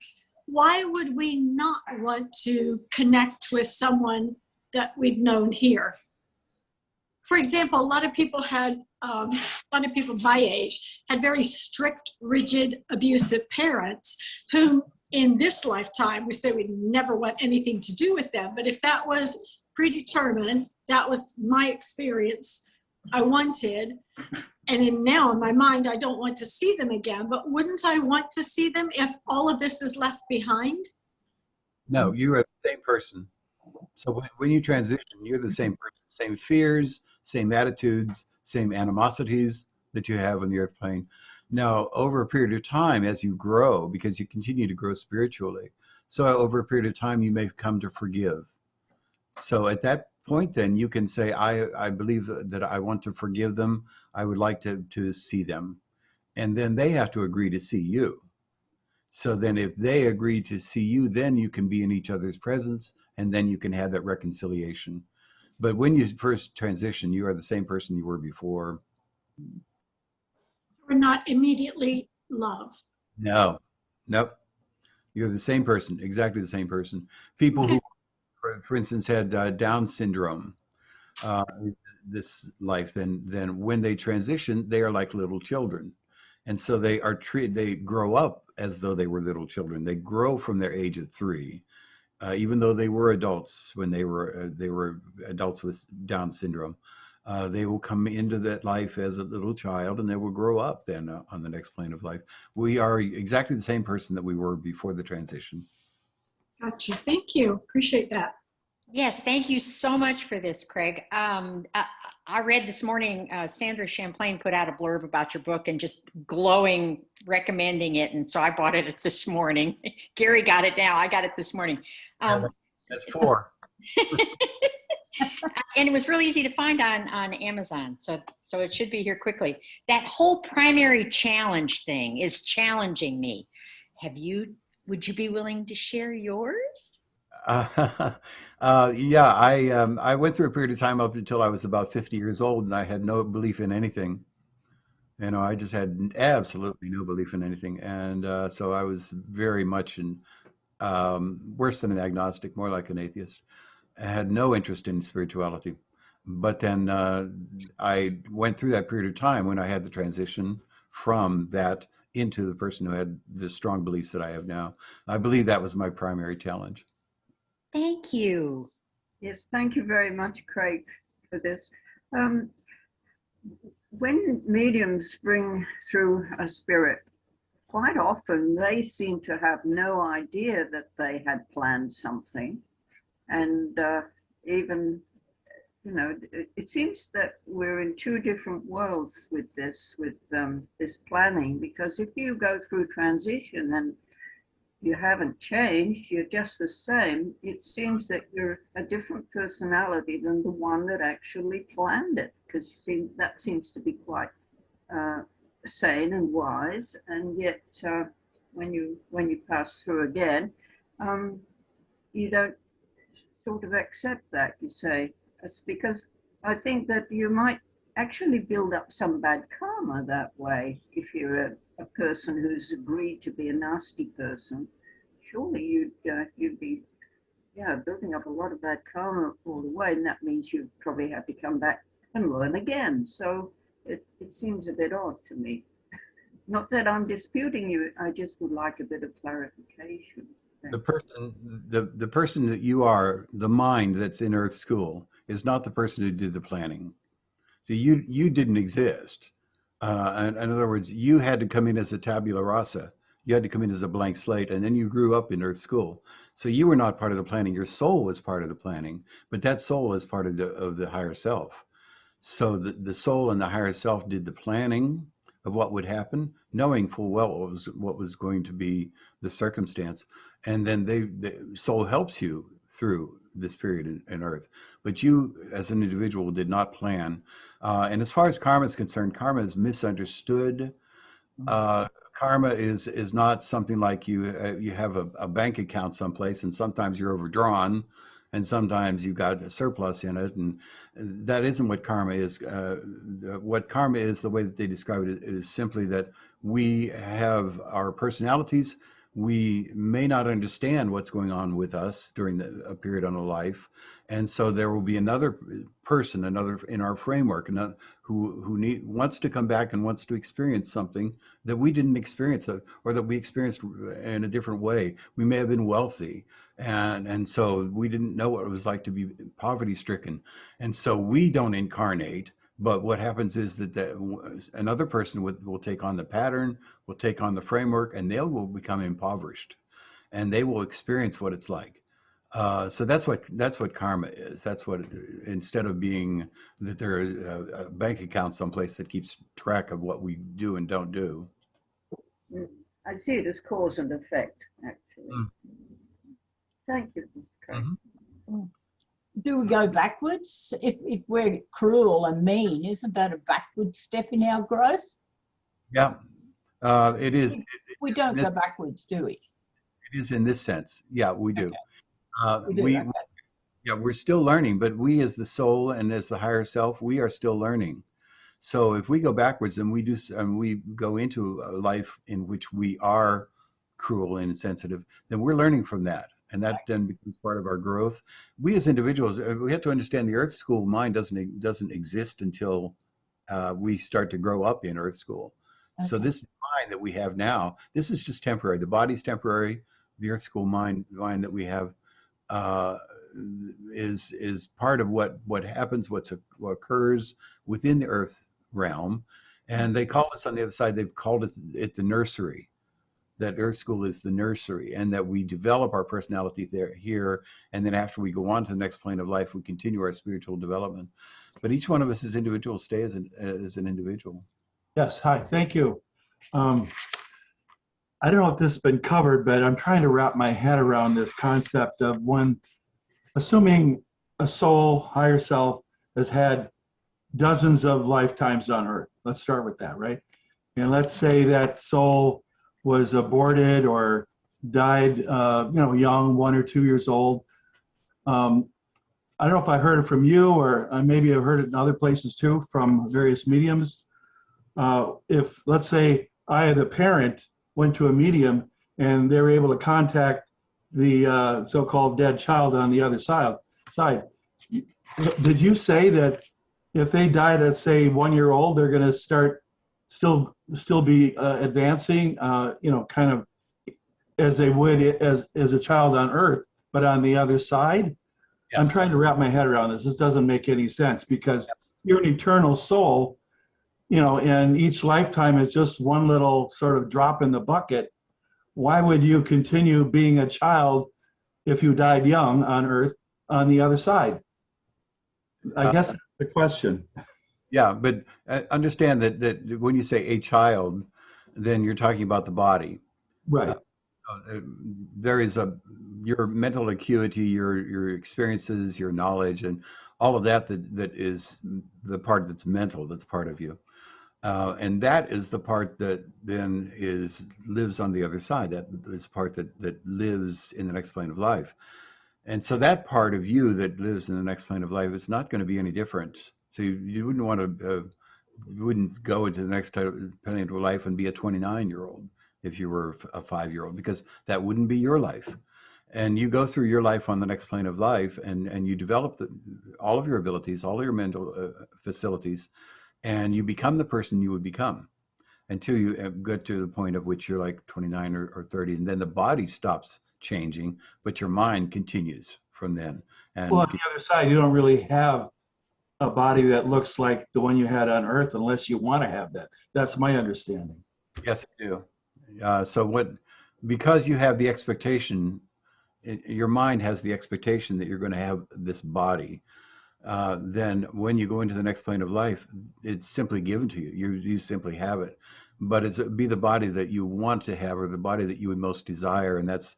[SPEAKER 7] why would we not want to connect with someone that we'd known here? For example, a lot of people my age had very strict, rigid, abusive parents whom in this lifetime, we say we'd never want anything to do with them. But if that was predetermined, that was my experience, I wanted, and now in my mind, I don't want to see them again, but wouldn't I want to see them if all of this is left behind?
[SPEAKER 1] No, you are the same person. So when you transition, you're the same person, same fears, same attitudes, same animosities that you have on the earth plane. Now, over a period of time, as you grow, because you continue to grow spiritually, so over a period of time, you may come to forgive. So at that point, then you can say, I believe that I want to forgive them. I would like to see them. And then they have to agree to see you. So then if they agree to see you, then you can be in each other's presence, and then you can have that reconciliation. But when you first transition, you are the same person you were before.
[SPEAKER 7] Or not immediately love?
[SPEAKER 1] No, nope. You're the same person, exactly the same person. People who, for instance, had Down syndrome this life, then when they transition, they are like little children. And so they are treated, they grow up as though they were little children. They grow from their age of 3, even though they were adults when they were adults with Down syndrome. They will come into that life as a little child, and they will grow up then on the next plane of life. We are exactly the same person that we were before the transition.
[SPEAKER 7] Gotcha. Thank you. Appreciate that.
[SPEAKER 8] Yes, thank you so much for this, Craig. I read this morning, Sandra Champlain put out a blurb about your book and just glowing, recommending it. And so I bought it this morning. Gary got it now. I got it this morning.
[SPEAKER 1] That's 4.
[SPEAKER 8] And it was really easy to find on Amazon. So it should be here quickly. That whole primary challenge thing is challenging me. Would you be willing to share yours?
[SPEAKER 1] Yeah, I went through a period of time up until I was about 50 years old, and I had no belief in anything. You know, I just had absolutely no belief in anything. And so I was very much worse than an agnostic, more like an atheist. I had no interest in spirituality. But then I went through that period of time when I had the transition from that into the person who had the strong beliefs that I have now. I believe that was my primary challenge.
[SPEAKER 8] Thank you.
[SPEAKER 9] Yes, thank you very much, Craig, for this. When mediums bring through a spirit, quite often they seem to have no idea that they had planned something. And even, you know, it seems that we're in 2 different worlds with this planning, because if you go through transition and you haven't changed, you're just the same. It seems that you're a different personality than the one that actually planned it, because that seems to be quite sane and wise. And yet, when you pass through again, you don't sort of accept that. You say it's because I think that you might actually build up some bad karma that way. If you're a person who's agreed to be a nasty person, surely you'd be building up a lot of bad karma all the way, and that means you probably have to come back and learn again. So it seems a bit odd to me. Not that I'm disputing you, I just would like a bit of clarification.
[SPEAKER 1] The person that you are, the mind that's in Earth School, is not the person who did the planning. So you didn't exist. In other words, you had to come in as a tabula rasa. You had to come in as a blank slate, and then you grew up in Earth School. So you were not part of the planning. Your soul was part of the planning, but that soul is part of the higher self. So the soul and the higher self did the planning of what would happen, knowing full well what was going to be the circumstance. And then the soul helps you through this period in Earth. But you, as an individual, did not plan. And as far as karma is concerned, karma is misunderstood. Karma is not something like you have a bank account someplace, and sometimes you're overdrawn, and sometimes you've got a surplus in it, and that isn't what karma is. What karma is, the way that they describe it, is simply that we have our personalities. We may not understand what's going on with us during a period on a life, and so there will be another person, another in our framework, another who wants to come back and wants to experience something that we didn't experience, or that we experienced in a different way. We may have been wealthy, and so we didn't know what it was like to be poverty-stricken, and so we don't incarnate. But what happens is that another person will take on the pattern, will take on the framework, and they will become impoverished, and they will experience what it's like. So that's what karma is. That's what, instead of being that there is a bank account someplace that keeps track of what we do and don't do.
[SPEAKER 9] I see it as cause and effect, actually. Thank you.
[SPEAKER 5] Do we go backwards? If we're cruel and mean, isn't that a backward step in our growth?
[SPEAKER 1] Yeah, it is.
[SPEAKER 5] We don't go backwards, do we?
[SPEAKER 1] It is in this sense. Yeah, we do.
[SPEAKER 5] Okay.
[SPEAKER 1] We're still learning, but we as the soul and as the higher self, we are still learning. So if we go backwards and we go into a life in which we are cruel and insensitive, then we're learning from that. And that then becomes part of our growth. We as individuals, we have to understand the Earth School mind doesn't exist until we start to grow up in Earth School. Okay. So this mind that we have now, this is just temporary. The body's temporary. The Earth School mind that we have is part of what happens, what occurs within the Earth realm. And they call us on the other side, they've called it the nursery. That Earth School is the nursery, and that we develop our personality here, and then after we go on to the next plane of life, we continue our spiritual development. But each one of us as individuals stay as an individual.
[SPEAKER 10] Yes, hi, thank you. I don't know if this has been covered, but I'm trying to wrap my head around this concept of assuming a soul, higher self, has had dozens of lifetimes on Earth. Let's start with that, right? And let's say that soul was aborted or died, young, 1 or 2 years old. I don't know if I heard it from you, or maybe I've heard it in other places too, from various mediums. If, let's say, I, the parent, went to a medium and they were able to contact the so-called dead child on the other side, did you say that if they died at, say, 1 year old, they're going to start still be advancing, kind of as they would as a child on Earth, but on the other side? Yes. I'm trying to wrap my head around this. This doesn't make any sense, because you're an eternal soul, and each lifetime is just one little sort of drop in the bucket. Why would you continue being a child if you died young on Earth on the other side? I guess that's the question.
[SPEAKER 1] Yeah, but understand that when you say a child, then you're talking about the body.
[SPEAKER 10] Right.
[SPEAKER 1] There is your mental acuity, your experiences, your knowledge, and all of that is the part that's mental, that's part of you. And that is the part that then lives on the other side. That is part that lives in the next plane of life. And so that part of you that lives in the next plane of life is not going to be any different. So you wouldn't want to, you wouldn't go into the next plane of life and be a 29-year-old if you were a 5-year-old, because that wouldn't be your life. And you go through your life on the next plane of life, and you develop all of your abilities, all of your mental facilities, and you become the person you would become until you get to the point of which you're like 29 or 30, and then the body stops changing, but your mind continues from then. And
[SPEAKER 10] Well, on the other side, you don't really have a body that looks like the one you had on Earth unless you want to have that. That's my understanding.
[SPEAKER 1] yes, you do. Because you have the expectation, your mind has the expectation that you're going to have this body. Then when you go into the next plane of life, it's simply given to you. You simply have it. But it'd be the body that you want to have, or the body that you would most desire. And that's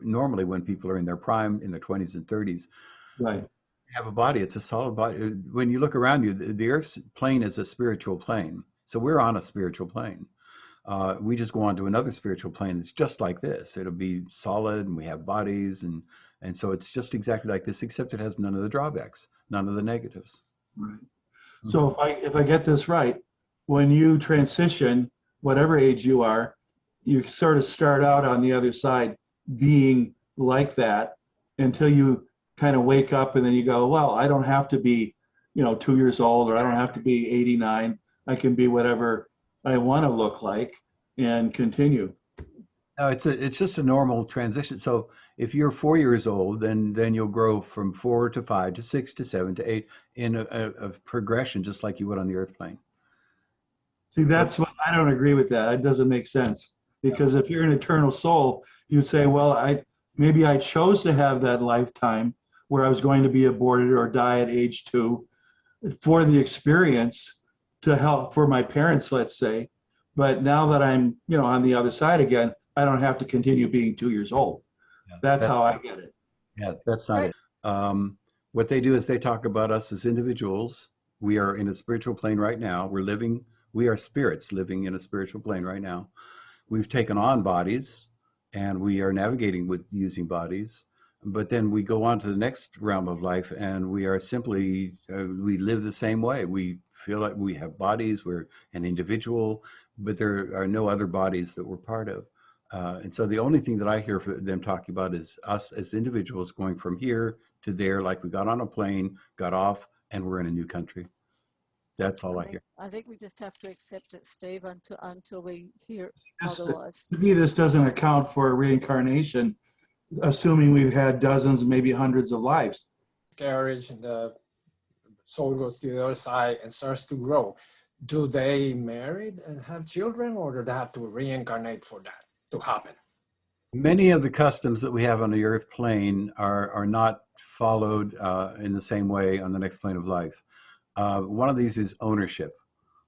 [SPEAKER 1] normally when people are in their prime, in their 20s and 30s.
[SPEAKER 10] Right.
[SPEAKER 1] Have a body, it's a solid body. When you look around you, the Earth's plane is a spiritual plane. So we're on a spiritual plane. We just go on to another spiritual plane that's just like this. It'll be solid, and we have bodies, and so it's just exactly like this, except it has none of the drawbacks, none of the negatives.
[SPEAKER 10] Right. So if I get this right, when you transition, whatever age you are, you sort of start out on the other side being like that until you kind of wake up, and then you go, well, I don't have to be, 2 years old, or I don't have to be 89. I can be whatever I want to look like and continue.
[SPEAKER 1] No, it's just a normal transition. So if you're 4 years old, then you'll grow from 4 to 5 to 6 to 7 to 8 in a progression, just like you would on the Earth plane.
[SPEAKER 10] See, that's what I don't agree with that. It doesn't make sense, because if you're an eternal soul, you'd say, well, maybe I chose to have that lifetime where I was going to be aborted or die at age 2 for the experience, to help for my parents, let's say. But now that I'm, on the other side again, I don't have to continue being 2 years old.
[SPEAKER 1] Yeah,
[SPEAKER 10] That's how I get it.
[SPEAKER 1] Yeah, that's not it. What they do is they talk about us as individuals. We are in a spiritual plane right now. We are spirits living in a spiritual plane right now. We've taken on bodies, and we are navigating with using bodies. But then we go on to the next realm of life, and we are simply, we live the same way. We feel like we have bodies, we're an individual, but there are no other bodies that we're part of. And so the only thing that I hear them talking about is us as individuals going from here to there, like we got on a plane, got off, and we're in a new country. That's all I hear.
[SPEAKER 4] I think we just have to accept it, Steve, until we hear otherwise.
[SPEAKER 10] To me, this doesn't account for reincarnation, assuming we've had dozens, maybe hundreds of lives.
[SPEAKER 11] Carriage, and the soul goes to the other side and starts to grow. Do they marry and have children, or do they have to reincarnate for that to happen?
[SPEAKER 1] Many of the customs that we have on the Earth plane are not followed in the same way on the next plane of life. One of these is ownership.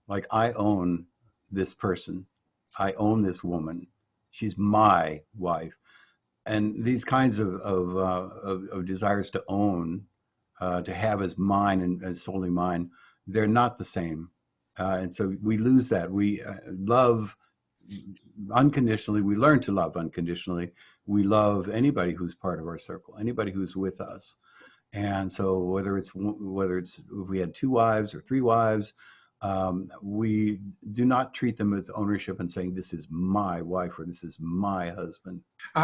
[SPEAKER 1] Like, I own this person. I own this woman. She's my wife. And these kinds of desires to own, to have as mine and solely mine, they're not the same. And so we lose that. We love unconditionally. We learn to love unconditionally. We love anybody who's part of our circle, anybody who's with us. And so whether it's if we had 2 wives or 3 wives, we do not treat them with ownership and saying, this is my wife or this is my husband.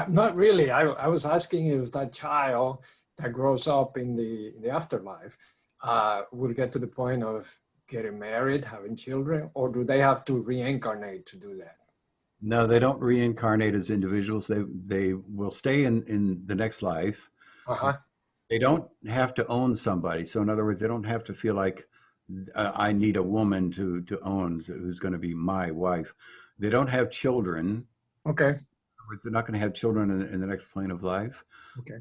[SPEAKER 11] Not really. I was asking if that child that grows up in the afterlife will get to the point of getting married, having children, or do they have to reincarnate to do that?
[SPEAKER 1] No, they don't reincarnate as individuals. They will stay in the next life.
[SPEAKER 11] Uh-huh.
[SPEAKER 1] They don't have to own somebody. So in other words, they don't have to feel like I need a woman to own who's going to be my wife. They don't have children.
[SPEAKER 11] Okay.
[SPEAKER 1] They're not going to have children in the next plane of life.
[SPEAKER 11] Okay.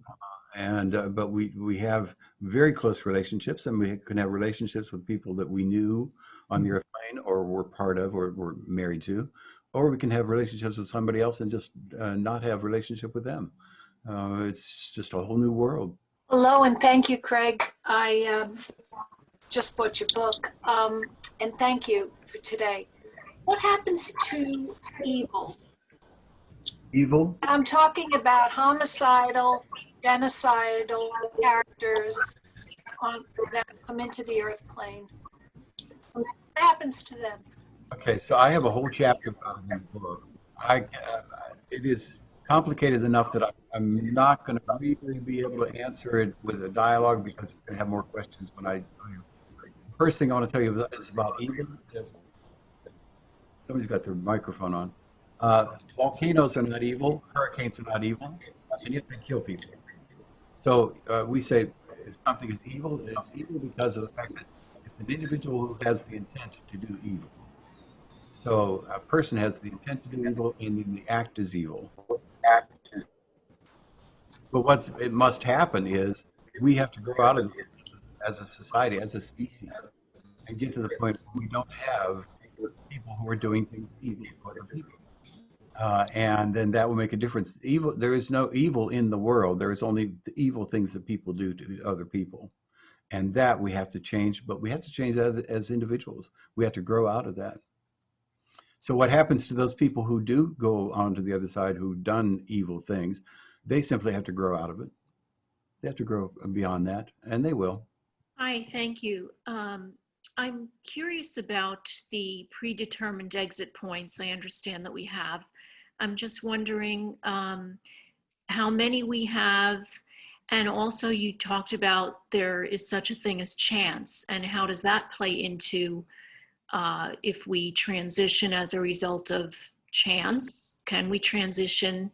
[SPEAKER 1] But we have very close relationships, and we can have relationships with people that we knew on the Earth plane, or were part of, or were married to, or we can have relationships with somebody else and just not have relationship with them. It's just a whole new world.
[SPEAKER 12] Hello, and thank you, Craig. I just bought your book, and thank you for today. What happens to evil?
[SPEAKER 1] Evil?
[SPEAKER 12] I'm talking about homicidal, genocidal characters that come into the earth plane. What happens to them?
[SPEAKER 1] Okay, so I have a whole chapter about it in the book. It is complicated enough that I'm not going to really be able to answer it with a dialogue because you're going to have more questions when I tell you. First thing I want to tell you is about evil. Somebody's got their microphone on. Volcanoes are not evil. Hurricanes are not evil, and yet they kill people. So we say if something is evil, it's evil because of the fact that it's an individual who has the intent to do evil. So a person has the intent to do evil, and then the act is evil. But what it must happen is we have to grow out of it as a society, as a species, and get to the point where we don't have people who are doing things evil to other people. And then that will make a difference. Evil. There is no evil in the world. There is only the evil things that people do to other people, and that we have to change. But we have to change as individuals. We have to grow out of that. So what happens to those people who do go on to the other side, who've done evil things? They simply have to grow out of it. They have to grow beyond that, and they will.
[SPEAKER 13] Hi, thank you. I'm curious about the predetermined exit points I understand that we have. I'm just wondering how many we have, and also you talked about there is such a thing as chance, and how does that play into if we transition as a result of chance? Can we transition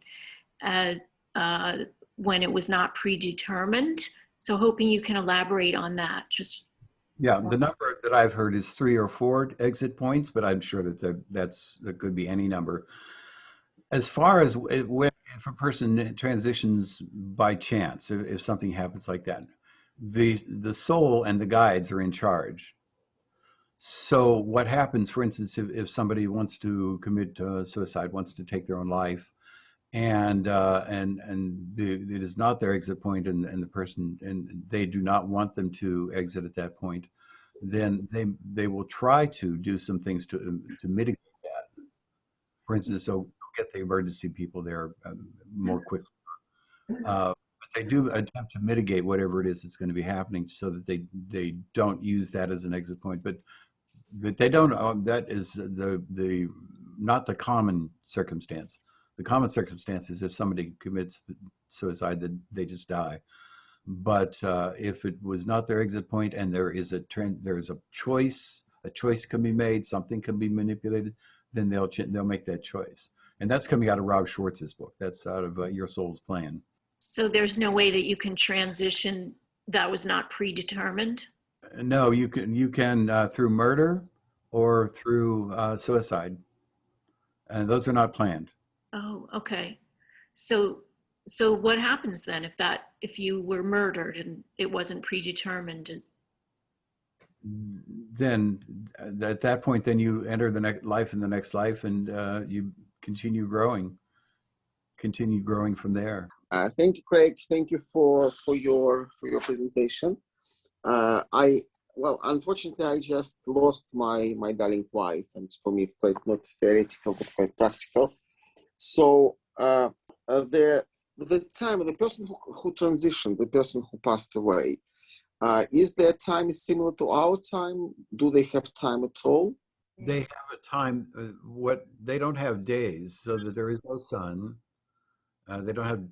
[SPEAKER 13] when it was not predetermined? So hoping you can elaborate on that. Just
[SPEAKER 1] yeah, the number that I've heard is 3 or 4 exit points, but I'm sure that that could be any number. As far as if a person transitions by chance, if something happens like that, the soul and the guides are in charge. So what happens, for instance, if somebody wants to commit suicide, wants to take their own life, and it is not their exit point, and the person, and they do not want them to exit at that point, then they will try to do some things to mitigate that. For instance, so get the emergency people there more quickly. But they do attempt to mitigate whatever it is that's going to be happening, so that they don't use that as an exit point. But they don't. That is the not the common circumstance. The common circumstance is if somebody commits suicide, that they just die. But if it was not their exit point, and there is a choice can be made, something can be manipulated, then they'll make that choice. And that's coming out of Rob Schwartz's book. That's out of Your Soul's Plan.
[SPEAKER 13] so there's no way that you can transition that was not predetermined?
[SPEAKER 1] No, you can through murder or through suicide, and those are not planned.
[SPEAKER 13] Oh, okay. So what happens then if you were murdered and it wasn't predetermined?
[SPEAKER 1] Then at that point, then you enter the next life and the next life, and you continue growing from there.
[SPEAKER 14] Thank you, Craig. Thank you for your presentation. Well, unfortunately, I just lost my darling wife, and for me, it's quite not theoretical, but quite practical. So the person who transitioned, the person who passed away, is their time similar to our time? Do they have time at all?
[SPEAKER 1] They have a time. They don't have days, so that there is no sun. They don't have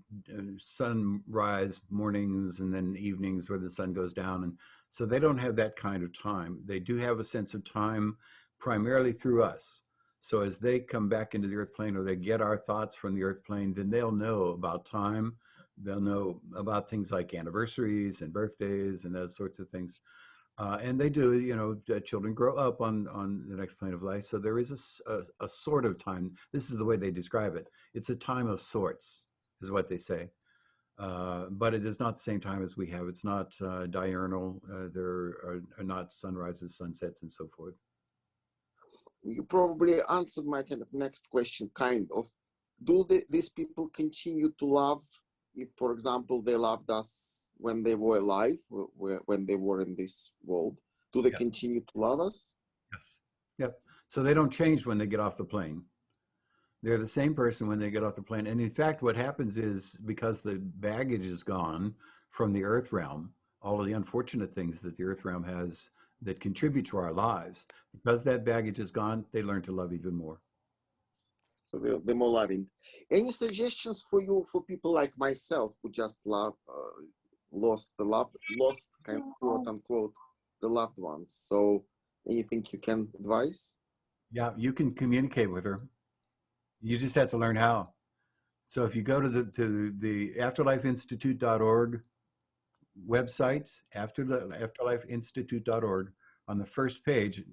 [SPEAKER 1] sunrise mornings and then evenings where the sun goes down, and so they don't have that kind of time. They do have a sense of time primarily through us. So as they come back into the earth plane, or they get our thoughts from the earth plane, then they'll know about time. They'll know about things like anniversaries and birthdays and those sorts of things. And they do, children grow up on the next plane of life. So there is a sort of time. This is the way they describe it. It's a time of sorts, is what they say. But it is not the same time as we have. It's not diurnal. There are not sunrises, sunsets, and so forth.
[SPEAKER 14] you probably answered my kind of next question, kind of. Do these people continue to love if, for example, they loved us when they were alive, when they were in this world? Do they continue to love us?
[SPEAKER 1] Yes. Yep. So they don't change when they get off the plane. They're the same person when they get off the plane. And in fact, what happens is because the baggage is gone from the earth realm, all of the unfortunate things that the earth realm has that contribute to our lives, because that baggage is gone, they learn to love even more.
[SPEAKER 14] So they're more loving. Any suggestions for you for people like myself who just lost kind of quote unquote the loved ones? So anything you can advise?
[SPEAKER 1] Yeah, you can communicate with her. You just have to learn how. So if you go to the afterlifeinstitute.org website, afterlifeinstitute.org, on the first page,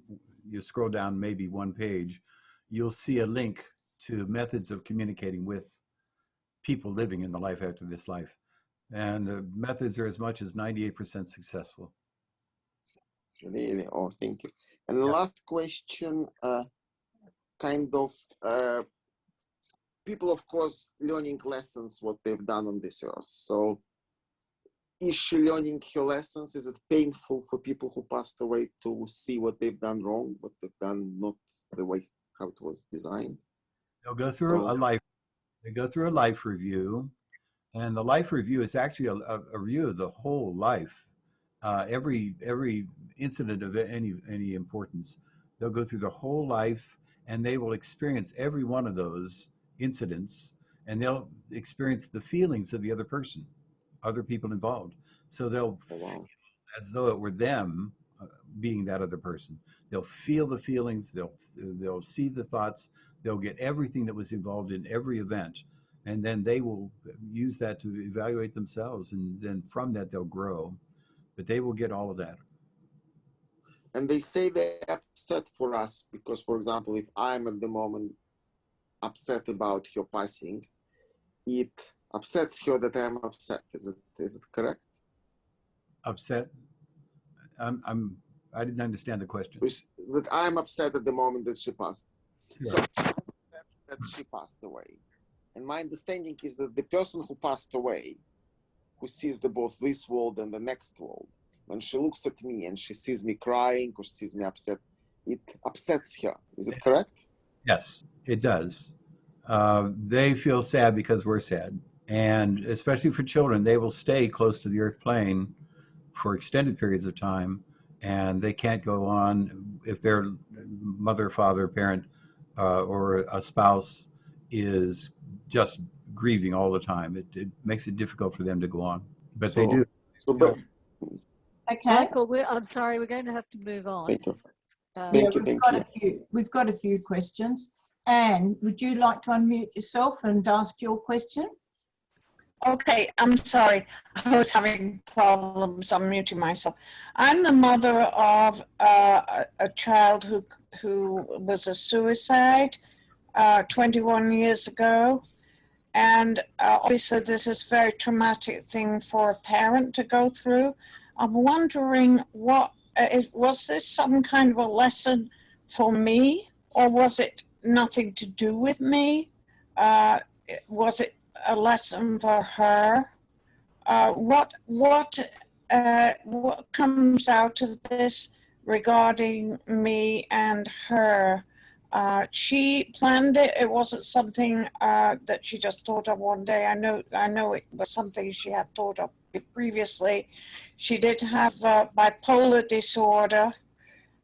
[SPEAKER 1] you scroll down maybe one page, you'll see a link to methods of communicating with people living in the life after this life. And the methods are as much as 98% successful.
[SPEAKER 14] Really? Oh, thank you. And the last question, people, of course, learning lessons, what they've done on this earth. So is she learning her lessons? Is it painful for people who passed away to see what they've done wrong, what they've done not the way how it was designed?
[SPEAKER 1] They'll go through a life. They go through a life review, and the life review is actually a review of the whole life. Every incident of any importance, they'll go through the whole life, and they will experience every one of those incidents, and they'll experience the feelings of the other person, other people involved. So they'll feel as though it were them being that other person. They'll feel the feelings, they'll see the thoughts, they'll get everything that was involved in every event, and then they will use that to evaluate themselves, and then from that they'll grow. But they will get all of that.
[SPEAKER 14] And they say they're upset for us because, for example, if I'm at the moment upset about her passing, it upsets her that I'm upset. Is it correct?
[SPEAKER 1] Upset? I didn't understand the question.
[SPEAKER 14] That I'm upset at the moment that she passed. Sure. So I'm upset that she passed away. And my understanding is that the person who passed away, who sees both this world and the next world, when she looks at me and she sees me crying or sees me upset, it upsets her. Is it correct?
[SPEAKER 1] Yes, it does. They feel sad because we're sad. And especially for children, they will stay close to the earth plane for extended periods of time, and they can't go on if their mother, father, parent, or a spouse is just grieving all the time. It makes it difficult for them to go on, but they do.
[SPEAKER 5] Okay.
[SPEAKER 4] Michael, I'm sorry, we're going to have to move on.
[SPEAKER 14] Thank you.
[SPEAKER 5] We've got a few questions. Anne, would you like to unmute yourself and ask your question?
[SPEAKER 9] Okay, I'm sorry. I was having problems unmuting myself. I'm the mother of a child who was a suicide 21 years ago. And obviously this is a very traumatic thing for a parent to go through. I'm wondering, was this some kind of a lesson for me, or was it nothing to do with me? Was it a lesson for her? What comes out of this regarding me and her? She planned it. It wasn't something that she just thought of one day. I know it was something she had thought of previously. She did have bipolar disorder,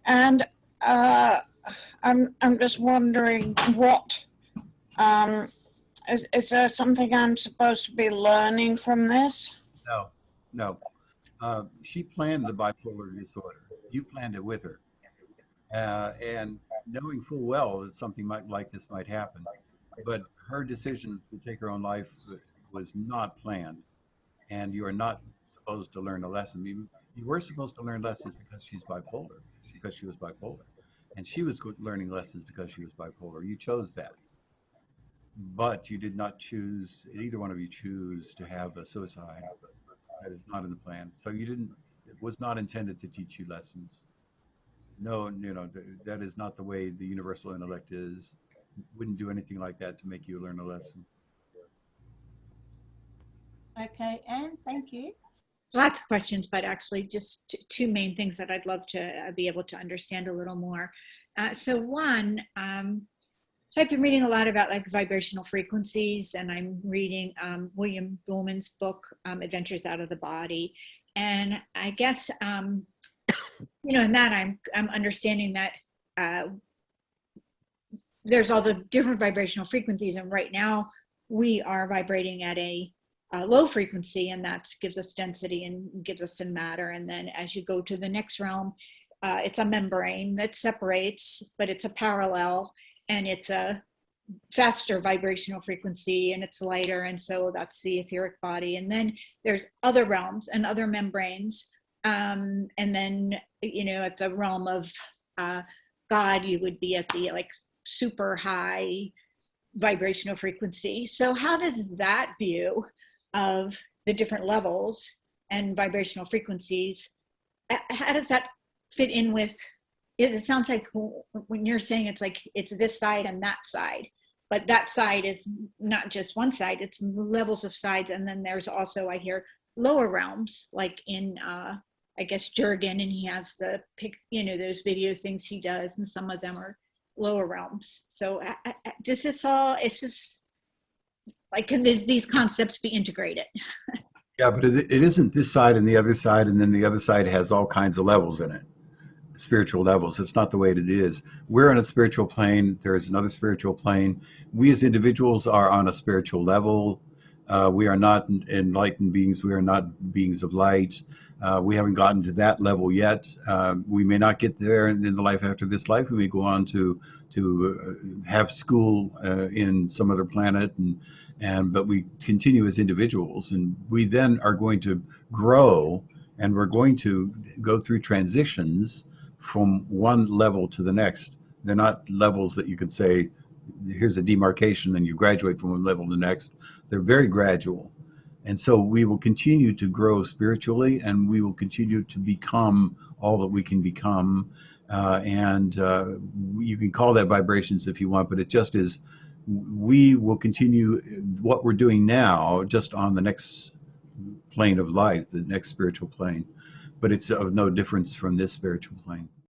[SPEAKER 9] and I'm just wondering what. Is there something I'm supposed to be learning from this?
[SPEAKER 1] No. She planned the bipolar disorder. You planned it with her. And knowing full well that something like this might happen. But her decision to take her own life was not planned. And you are not supposed to learn a lesson. You were supposed to learn lessons because she was bipolar. And she was learning lessons because she was bipolar. You chose that. But you did not choose, either one of you choose to have a suicide. That is not in the plan. So it was not intended to teach you lessons. No, that is not the way the universal intellect is. Wouldn't do anything like that to make you learn a lesson.
[SPEAKER 5] Okay, Anne, thank you.
[SPEAKER 15] Lots of questions, but actually just two main things that I'd love to be able to understand a little more. So one, so I've been reading a lot about like vibrational frequencies, and I'm reading William Buhlman's book, Adventures Out of the Body. And I guess, in that I'm understanding that there's all the different vibrational frequencies, and right now we are vibrating at a low frequency, and that gives us density and gives us some matter. And then as you go to the next realm, it's a membrane that separates, but it's a parallel, and it's a faster vibrational frequency, and it's lighter, and so that's the etheric body. And then there's other realms and other membranes, and then at the realm of God, you would be at the like super high vibrational frequency. So how does that view of the different levels and vibrational frequencies, how does that fit in with it? It sounds like when you're saying it's like it's this side and that side, but that side is not just one side, it's levels of sides. And then there's also, I hear, lower realms, like in I guess Jurgen, and he has the those video things he does, and some of them are lower realms. So does this all, is this like, can these concepts be integrated?
[SPEAKER 1] Yeah, but it isn't this side and the other side, and then the other side has all kinds of levels in it, spiritual levels. It's not the way it is. We're on a spiritual plane. There is another spiritual plane. We as individuals are on a spiritual level. We are not enlightened beings. We are not beings of light. We haven't gotten to that level yet. We may not get there in the life after this life. We may go on to have school in some other planet, but we continue as individuals, and we then are going to grow, and we're going to go through transitions from one level to the next. They're not levels that you could say, here's a demarcation and you graduate from one level to the next. They're very gradual. And so we will continue to grow spiritually, and we will continue to become all that we can become. You can call that vibrations if you want, but it just is, we will continue what we're doing now just on the next plane of life, the next spiritual plane. But it's of no difference from this spiritual plane.